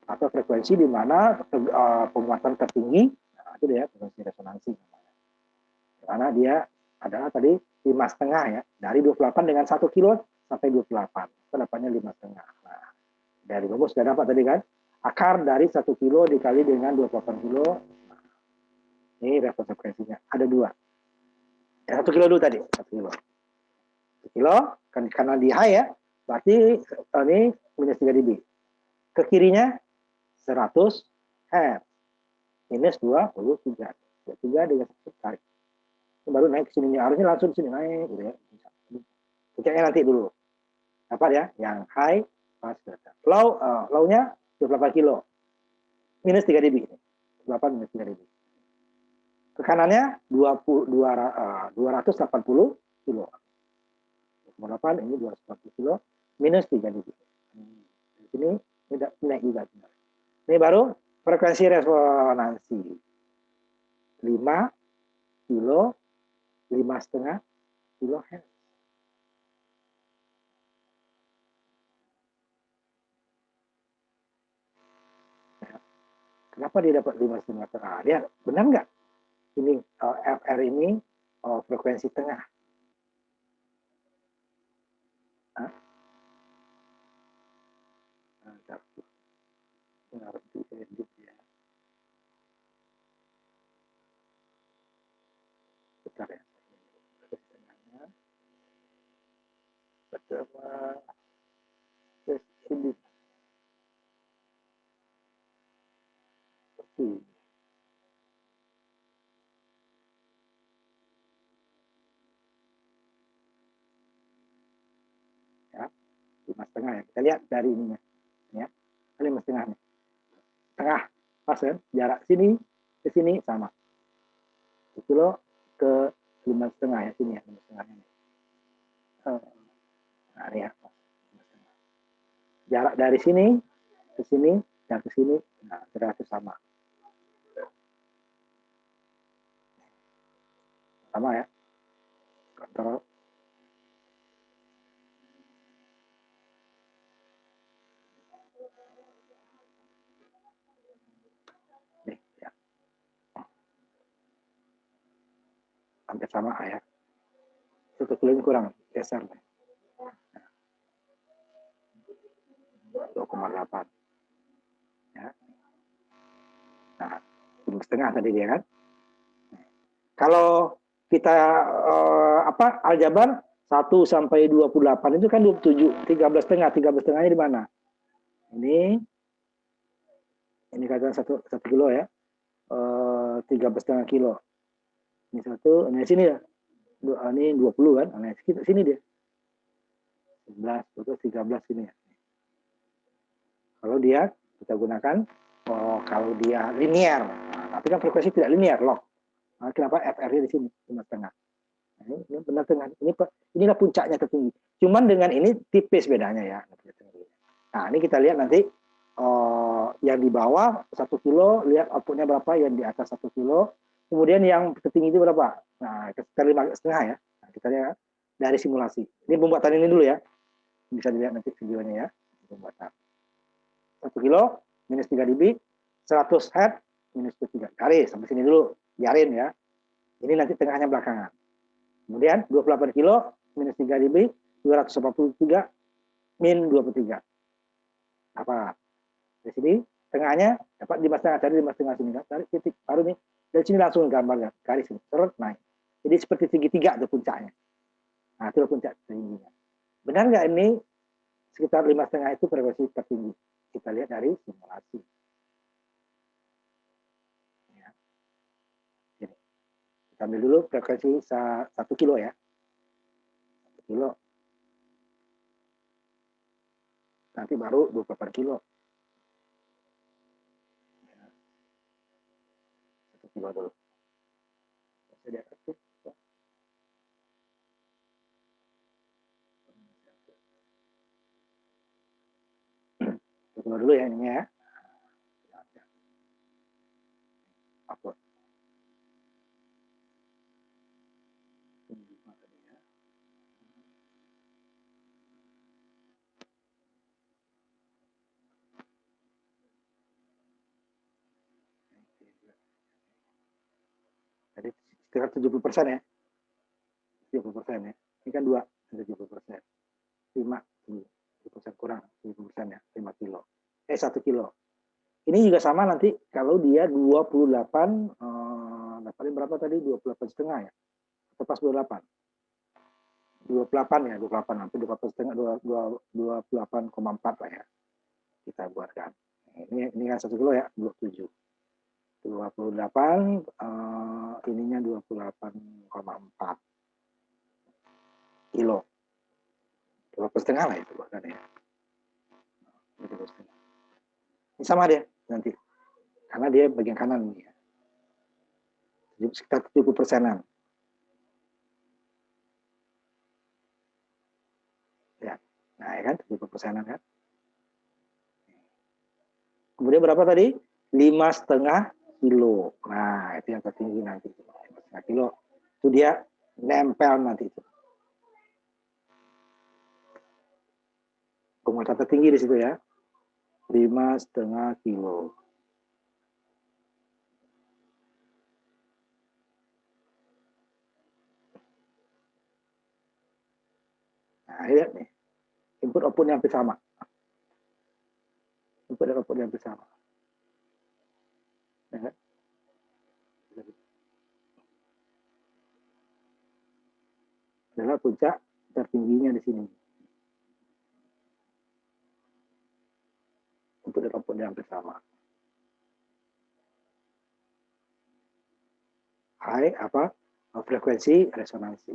atau frekuensi di mana penguatan tertinggi. Nah itu dia frekuensi resonansi. Karena dia adalah tadi 5,5 ya. Dari 28 dengan 1 kilo sampai 28. Kita dapatnya 5,5. Nah, dari rumus sudah dapat tadi kan. Akar dari 1 kilo dikali dengan 28 kilo. Nah, ini respon frekuensinya. Ada 2. Ya, 1 kilo dulu tadi. 1 kilo. 1 kilo, kan karena di high ya. Berarti ini minus 3 dB. Ke kirinya 100 Hz. Minus 23. 23 dengan 1 tarik. Baru naik ke sininya, harusnya langsung sini naik gitu ya. Puncaknya nanti dulu. Dapat ya, yang high pas low, low-nya 28 kilo. Minus 3 dB. 28 minus 3 dB. Ke kanannya 280 kilo. 28 ini 240 kilo minus 3 dB. Di sini tidak naik juga. Ini baru frekuensi resonansi. 5 kilo 5,5 kHz. Kenapa dia dapat 5,5 tengah? Lihat, benar nggak? Ini FR ini frekuensi tengah. Hah? Bentar, harus diedit ya. Bentar ya. Pertama, ini seperti ya, 5,5 ya. Kita lihat dari ininya, ya, 5,5 nih. Tengah, pas kan? Jarak sini ke sini sama. 1 kilo ke 5,5 ya, sini ya, 5,5 ini. Nah, ini ya. Jarak dari sini ke sini dan ke sini, nah, relatif sama. Sama ya. Kontrol. Nih, ya. Hampir sama ya. 1 kilo kurang, geser nih. 2,8. Ya. Nah, 5,5 tadi dia kan. Kalau kita aljabar 1 sampai 28 itu kan 27, 13,5. 13,5-nya di mana? Ini katakan 1 kilo ya. 13,5 kilo. Ini 1, ini sini ya. Ini 20 kan. Nah, sini dia. 11, 13 sini ya. Kalau dia kita gunakan kalau dia linear. Nah, tapi kan frekuensi tidak linear loh. Nah, kenapa FR-nya di sini 5,5? Nah, ini benar tengah. Inilah puncaknya tertinggi. Cuman dengan ini tipis bedanya ya. Nah, ini kita lihat nanti yang di bawah 1 kilo, lihat outputnya berapa, yang di atas 1 kilo. Kemudian yang tertinggi itu berapa? Nah, kita 5,5 ya. Nah, kita lihat dari simulasi. Ini pembuatan ini dulu ya. Bisa dilihat nanti videonya ya. Pembuatan. 1 kilo, minus 3 dB, 100 Hz, minus 3. Garis, sampai sini dulu. Biarin ya. Ini nanti tengahnya belakangan. Kemudian 28 kilo, minus 3 dB, 283, min 23. Apa? Di sini, tengahnya dapat 5,5, cari 5,5 sini. Cari titik, baru nih. Dari sini langsung gambarnya. Garis ini, terus naik. Jadi seperti segitiga itu puncaknya. Nah, itu puncak tingginya. Benar nggak ini sekitar 5,5 itu frekuensi tertinggi? Kita lihat dari simulasi. Ya. Jadi, kita ambil dulu frekuensi 1 kilo ya. 1 kilo. Nanti baru 28 kilo. 1 kilo dulu. Jadi, 1 kilo dulu ya ini ya. Upload. Jadi sekitar 70% ya. 70% ya. Ini kan 2, 70%. 5, 70% kurang, 70% ya, 5 kilo. 1 kilo. Ini juga sama nanti kalau dia 28, dapatnya berapa tadi? 28,5 ya? Atau pas 28? 28 ya, 28, hampir 28,5, 28,4 lah ya. Kita buatkan. Ini kan 1 kilo ya, 27. 28, ininya 28,4 kilo. 2,5 lah itu bahkan ya. Ini sama dia nanti. Karena dia bagian kanan ini ya. Sekitar 70%-an. Ya. Nah, ya kan 70%-an kan. Kemudian berapa tadi? 5,5 kilo. Nah, itu yang tertinggi nanti. 5,5 kilo. Itu dia nempel nanti itu. Penguatan tertinggi di situ ya. 5,5 kilo. Nah, lihat nih. Input output yang hampir sama. Input dan output yang hampir sama. Ya. Adalah puncak tertingginya di sini. Input dan output yang hampir sama. High apa? Frekuensi resonansi.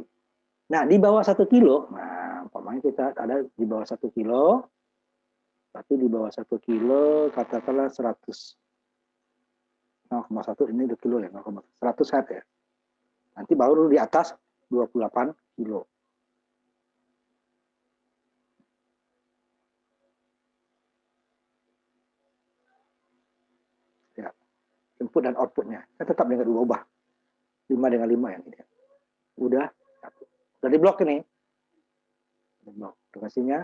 Nah, di bawah 1 kilo, nah, umpamanya kita ada di bawah 1 kilo, tapi di bawah 1 kilo, katakanlah 100, 0,1 ini 2 kilo ya, 100 Hz ya. Nanti baru di atas 28 kilo. Ya, input dan outputnya, kan tetap dengan diubah. 5 dengan 5 yang ini. Udah diblok ini. Diblok. Frekuensinya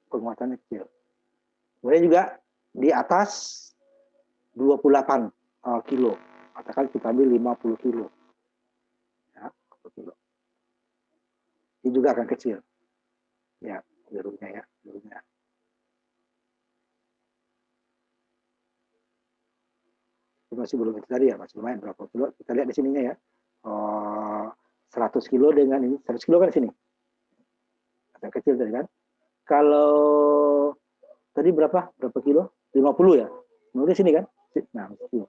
penguatannya kecil. Kemudian juga di atas 28 kilo. Katakan kita ambil 50 kilo. Ya, 50 kilo. Ini juga akan kecil. Ya, birunya ya. Birunya. Itu masih belum itu tadi ya, masih lumayan berapa kilo. Kita lihat di sininya ya. 100 kilo dengan ini. 100 kilo kan di sini. Agak kecil tadi kan. Kalau tadi berapa kilo? 50 ya. Kemudian sini kan. Nah, 10.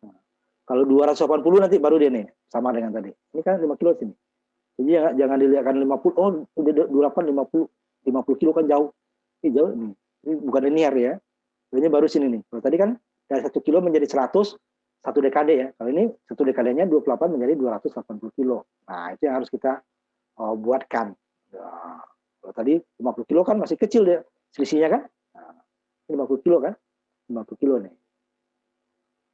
Nah, kalau 280 nanti baru dia nih sama dengan tadi. Ini kan 5 kilo sini. Jadi jangan dilihatkan 50. Oh, 28 50 kilo kan jauh. Ini jauh nih. Ini bukan linear ya. Ini baru sini nih. Kalau tadi kan dari 1 kilo menjadi 100 1 dekade ya. Kalau ini 1 dekadenya 28 menjadi 280 kilo. Nah, itu yang harus kita buatkan. Nah, kalau tadi 50 kilo kan masih kecil dia selisihnya kan. Nah, 50 kilo kan. 50 kilo nih.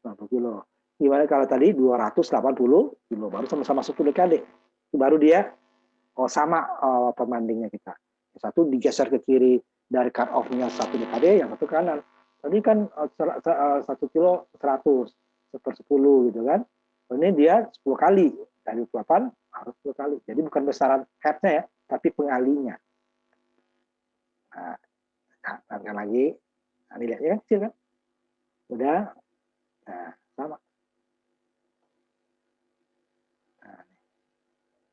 50 kilo. Gimana kalau tadi 280 kilo, baru sama-sama 1 dekade. Baru dia sama pembandingnya kita. Satu digeser ke kiri dari cut off-nya 1 dekade, yang satu ke kanan. Tadi kan 1 kilo 100, 1/10 gitu kan. Ini dia 10 kali. Dari 28 harus 10 kali. Jadi bukan besaran hertznya ya, tapi pengalinya. Nah, lagi. Nah, lihatnya kan kecil kan. Udah. Nah, sama. Nah,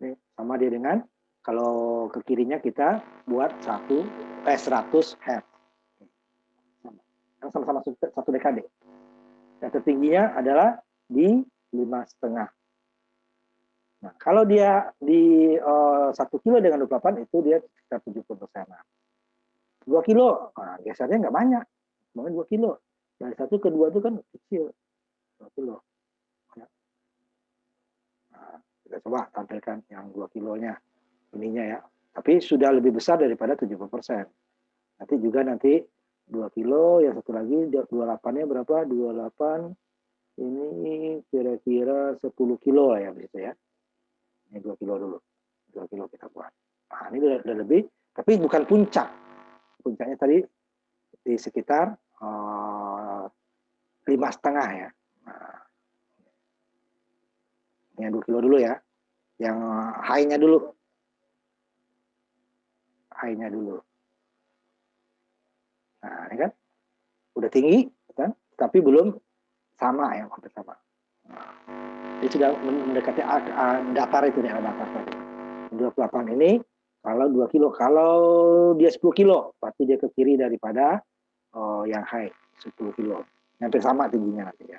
ini sama dia dengan kalau ke kirinya kita buat 100 Hz. Sama-sama 1 dekade. Yang tertingginya adalah di 5,5. Nah, kalau dia di 1 kilo dengan 28 itu dia sekitar 70%. 2 kilo, nah, gesernya nggak banyak. Mungkin 2 kilo. Dari 1 ke 2 itu kan kecil. 2 kilo. Ya. Nah, kita coba tampilkan yang 2 kilonya. Ininya ya. Tapi sudah lebih besar daripada 70%. Nanti juga 2 kilo, yang satu lagi 28-nya berapa? 28 ini kira-kira 10 kilo ya begitu ya. Ini 2 kilo dulu. 2 kilo kita buat. Nah, ini udah lebih, tapi bukan puncak. Puncaknya tadi di sekitar 5,5 ya. Nah, yang 2 kilo dulu ya. Yang high-nya dulu. High-nya dulu. Nah, ini kan udah tinggi kan, tapi belum sama ya, hampir sama. Nah, dia sudah mendekati datar itu nih, datar tadi. 28 ini kalau 2 kilo, kalau dia 10 kilo, berarti dia ke kiri daripada yang high 10 kilo. Hampir sama tingginya nanti ya.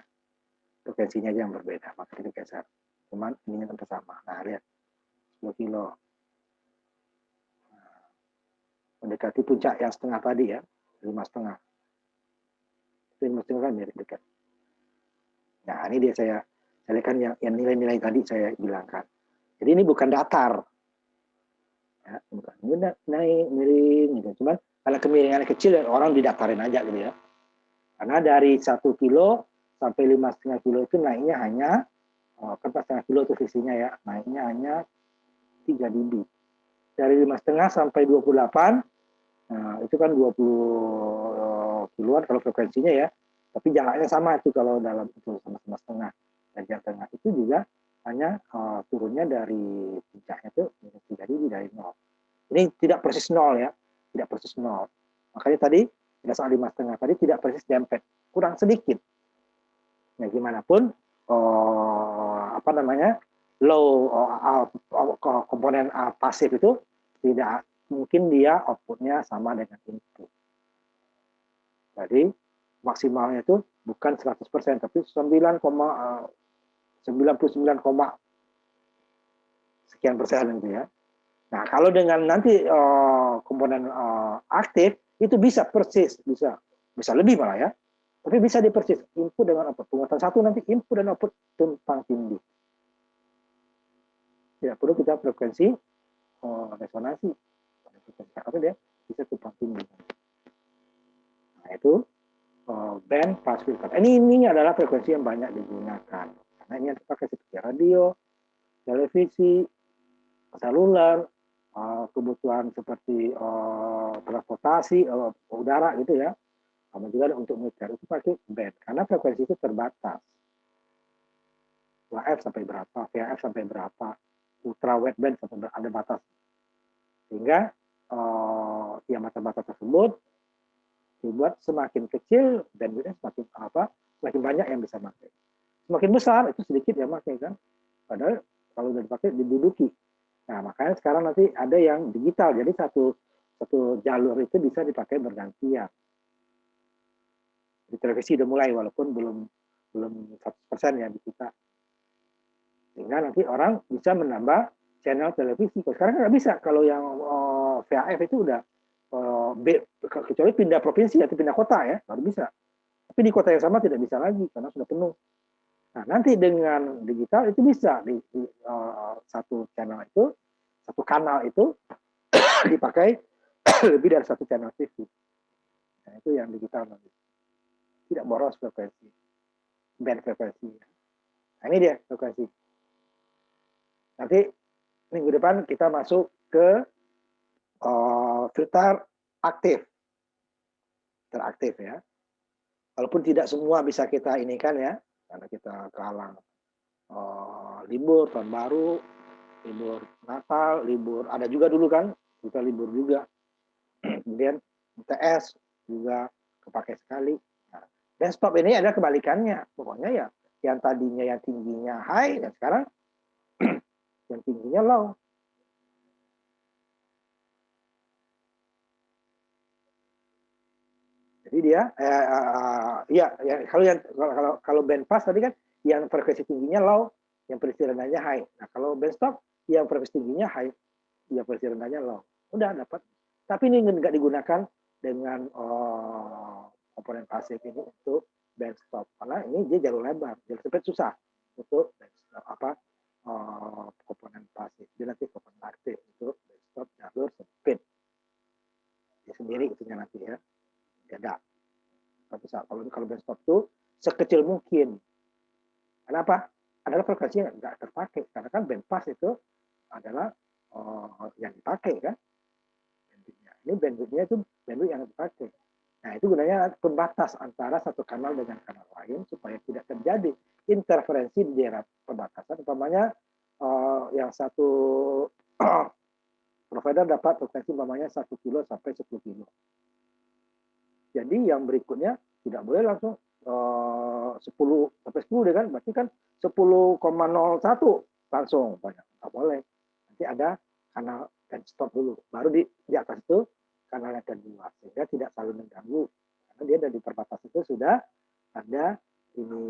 Frekuensinya aja yang berbeda, maka itu geser. Cuman ininya hampir sama. Nah, lihat 10 kilo. Nah, mendekati puncak yang setengah tadi ya, 5,5. 5,5 kan mirip dekat. Nah, ini dia saya lihatkan yang nilai-nilai tadi saya bilangkan. Jadi ini bukan datar. Ya, bukan. Ini naik, miring gitu. Cuman kalau kemiringan kecil orang didatarin aja gitu ya. Karena dari 1 kilo sampai 5,5 kilo itu naiknya hanya kan 4,5 kilo itu visinya ya, naiknya hanya 3 dB. Dari 5,5 sampai 28, nah itu kan 20 kiloan kalau frekuensinya ya. Tapi jaraknya sama itu kalau dalam itu sama-sama setengah. Dan yang tengah itu juga hanya turunnya dari puncaknya itu 3 dB dari 0. Ini tidak persis 0 ya, tidak persis 0. Makanya tadi tidak soal 5,5 tadi tidak persis dempet, kurang sedikit. Ya gimana pun apa namanya low komponen pasif itu tidak mungkin dia outputnya sama dengan input. Jadi maksimalnya itu bukan 100%, tapi 99, sekian persen gitu ya. Nah, kalau dengan nanti komponen aktif itu bisa persis, bisa lebih malah ya. Tapi bisa dipersis input dengan output. Penguatan satu nanti input dan output tumpang tindih. Tidak perlu kita frekuensi resonansi. Tapi dia bisa tumpang tindih. Nah, itu band pass filter. Ini adalah frekuensi yang banyak digunakan. Karena ini yang dipakai seperti radio, televisi, seluler, kebutuhan seperti transportasi, udara gitu ya. Sama juga untuk militer itu pakai band. Karena frekuensi itu terbatas. UHF sampai berapa, VHF sampai berapa, ultra wideband sampai ada batas. Sehingga yang batas-batas tersebut dibuat semakin kecil bandwidthnya semakin banyak yang bisa pakai. Semakin besar itu sedikit yang pakai kan. Padahal kalau sudah dipakai diduduki. Nah, makanya sekarang nanti ada yang digital. Jadi satu jalur itu bisa dipakai bergantian. Di televisi udah mulai walaupun belum 100% ya di kita. Sehingga nanti orang bisa menambah channel televisi. Sekarang nggak bisa kalau yang VHF itu udah kecuali pindah provinsi atau pindah kota ya baru bisa. Tapi di kota yang sama tidak bisa lagi karena sudah penuh. Nah, nanti dengan digital itu bisa di satu channel itu, satu kanal itu dipakai lebih dari satu channel TV. Nah, itu yang digital nanti. Tidak boros frekuensi, band frekuensi. Nah, ini dia frekuensi. Nanti minggu depan kita masuk ke filter aktif. Filter aktif ya. Walaupun tidak semua bisa kita ini kan ya, karena kita kehalang libur tahun baru, libur Natal, libur ada juga dulu kan kita libur juga. Kemudian UTS juga kepake sekali. Nah, desktop ini ada kebalikannya, pokoknya ya yang tadinya yang tingginya high dan sekarang yang tingginya low. Jadi dia kalau band pass tadi kan yang frekuensi tingginya low, yang frekuensi rendahnya high. Nah, kalau band stop yang frekuensi tingginya high, yang frekuensi rendahnya low. Udah dapat. Tapi ini nggak digunakan dengan komponen pasif ini untuk band stop karena ini dia jalur lebar, jalur sempit susah untuk komponen pasif. Dia nanti komponen aktif untuk band stop jalur sempit. Dia sendiri itunya nanti ya. Beda. Kalau band stop itu sekecil mungkin. Kenapa? Adalah frekuensi yang nggak terpakai. Karena kan band pass itu adalah yang dipakai kan. Ini bandwidthnya itu bandwidth yang dipakai. Nah, itu gunanya pembatas antara satu kanal dengan kanal lain supaya tidak terjadi interferensi di daerah perbatasan. Umpamanya yang satu provider dapat frekuensi umpamanya 1 kilo sampai 10 kilo. Jadi yang berikutnya tidak boleh langsung 10 sampai 10 kan, berarti kan 10,01 langsung banyak. Nggak boleh. Nanti ada kanal dan stop dulu. Baru di atas itu kanal yang kedua. Sehingga tidak saling mengganggu. Karena dia dari perbatasan itu sudah ada ini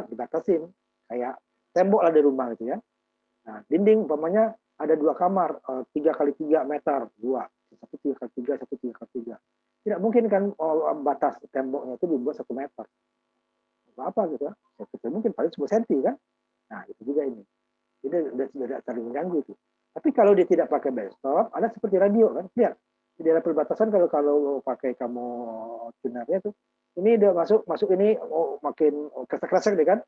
dibatasin. Kayak tembok lah di rumah gitu ya. Nah, dinding umpamanya ada 2 kamar, 3x3 meter, 2. 1 3x3, 1 3x3. Tidak mungkin kan batas temboknya itu dibuat 1 meter. Apa gitu ya. Mungkin paling 10 cm kan. Nah, itu juga ini. Jadi tidak saling mengganggu itu. Tapi kalau dia tidak pakai band stop, ada seperti radio kan. Lihat, di daerah perbatasan kalau pakai kamu tunarnya tuh, ini udah masuk ini makin kresek-kresek deh kan.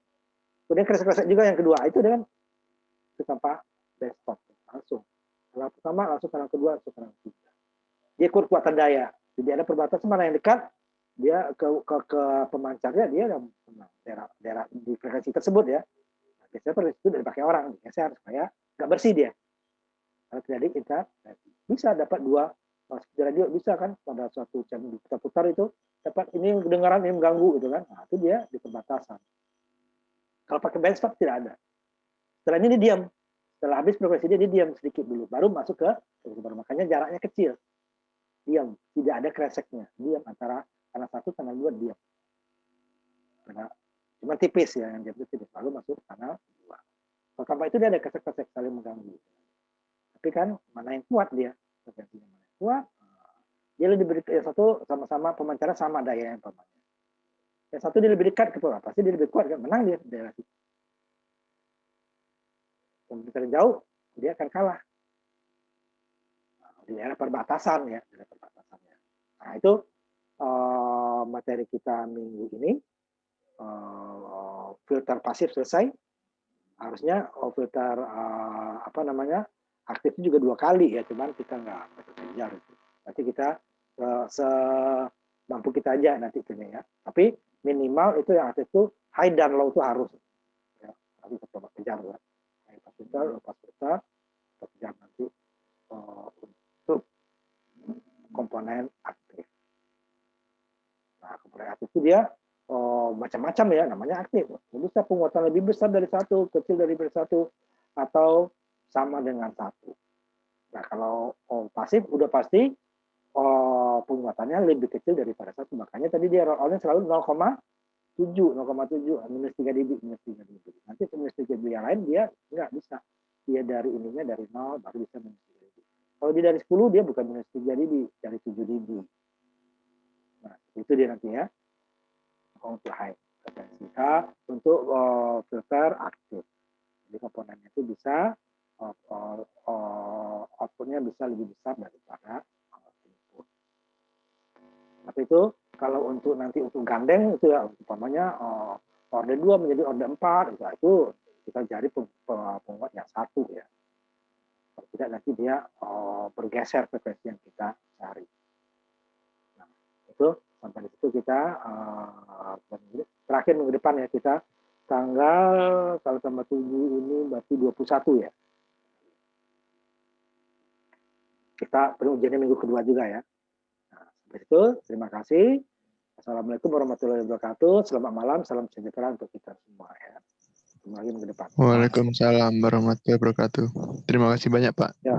Kemudian kresek-kresek juga yang kedua, itu dengan tanpa band stop langsung. Kanal pertama langsung kanal kedua, langsung kanal ketiga. Dia kekuatan daya. Di daerah perbatasan mana yang dekat, dia ke pemancarnya dia daerah di frekuensi tersebut ya. Nah, biasanya frekuensi itu dipakai orang, digeser supaya nggak bersih dia. Kalau terjadi interferensi, bisa dapat 2 Seperti radio bisa kan, pada suatu channel diputar-putar itu dapat ini kedengaran yang mengganggu gitu kan. Nah, itu dia di perbatasan. Kalau pakai bandstop tidak ada. Setelah ini dia diam. Setelah habis frekuensi dia diam sedikit dulu, baru masuk ke baru, makanya jaraknya kecil. Diam, tidak ada kreseknya. Diam antara tanah satu, tanah dua, diam. Karena cuma tipis ya, yang dia tipis, lalu masuk tanah dua. Kalau tanpa itu dia ada kresek-kresek saling mengganggu. Tapi kan mana yang kuat dia, frekuensinya mana yang kuat, dia lebih yang satu sama-sama pemancaran sama daya yang pamannya. Yang satu dia lebih dekat ke bawah, pasti dia lebih kuat kan, menang dia daerah situ. Yang jauh dia akan kalah di daerah perbatasan ya, daerah perbatasannya. Nah itu materi kita minggu ini. Filter pasif selesai, harusnya filter aktif juga 2 kali ya, cuman kita nggak kejar itu. Nanti kita semampu kita aja nanti itunya ya. Tapi minimal itu yang aktif itu high dan low itu harus ya, harus coba kejar ya. Lepas filter kejar nanti untuk komponen aktif. Nah, komponen aktif itu dia macam-macam ya, namanya aktif. Bisa penguatan lebih besar dari satu, kecil dari satu, atau sama dengan satu. Nah, kalau pasif udah pasti penguatannya lebih kecil daripada satu. Makanya tadi dia roll-nya selalu 0,7, minus 3 dB, minus 3 dB. Nanti minus 3 dB yang lain dia nggak bisa. Dia dari ininya dari 0 baru bisa minus 3 dB. Kalau dia dari 10 dia bukan minus 3 dB, dari 7 dB. Nah, itu dia nanti ya. Untuk high frekuensi untuk filter aktif. Jadi komponennya itu bisa outputnya bisa lebih besar daripada input. Tapi itu kalau untuk nanti untuk gandeng itu ya umpamanya order 2 menjadi order 4 itu kita cari penguat yang satu ya. Kalau tidak nanti dia bergeser frekuensi yang kita cari. Nah, itu sampai di situ kita terakhir minggu depan ya, kita tanggal kalau tambah 7 ini berarti 21 ya. Kita ujiannya minggu kedua juga ya. Nah, sampai itu terima kasih. Assalamualaikum warahmatullahi wabarakatuh. Selamat malam, salam sejahtera untuk kita semua ya. Ketemu lagi minggu depan. Waalaikumsalam warahmatullahi wabarakatuh. Terima kasih banyak Pak. Ya.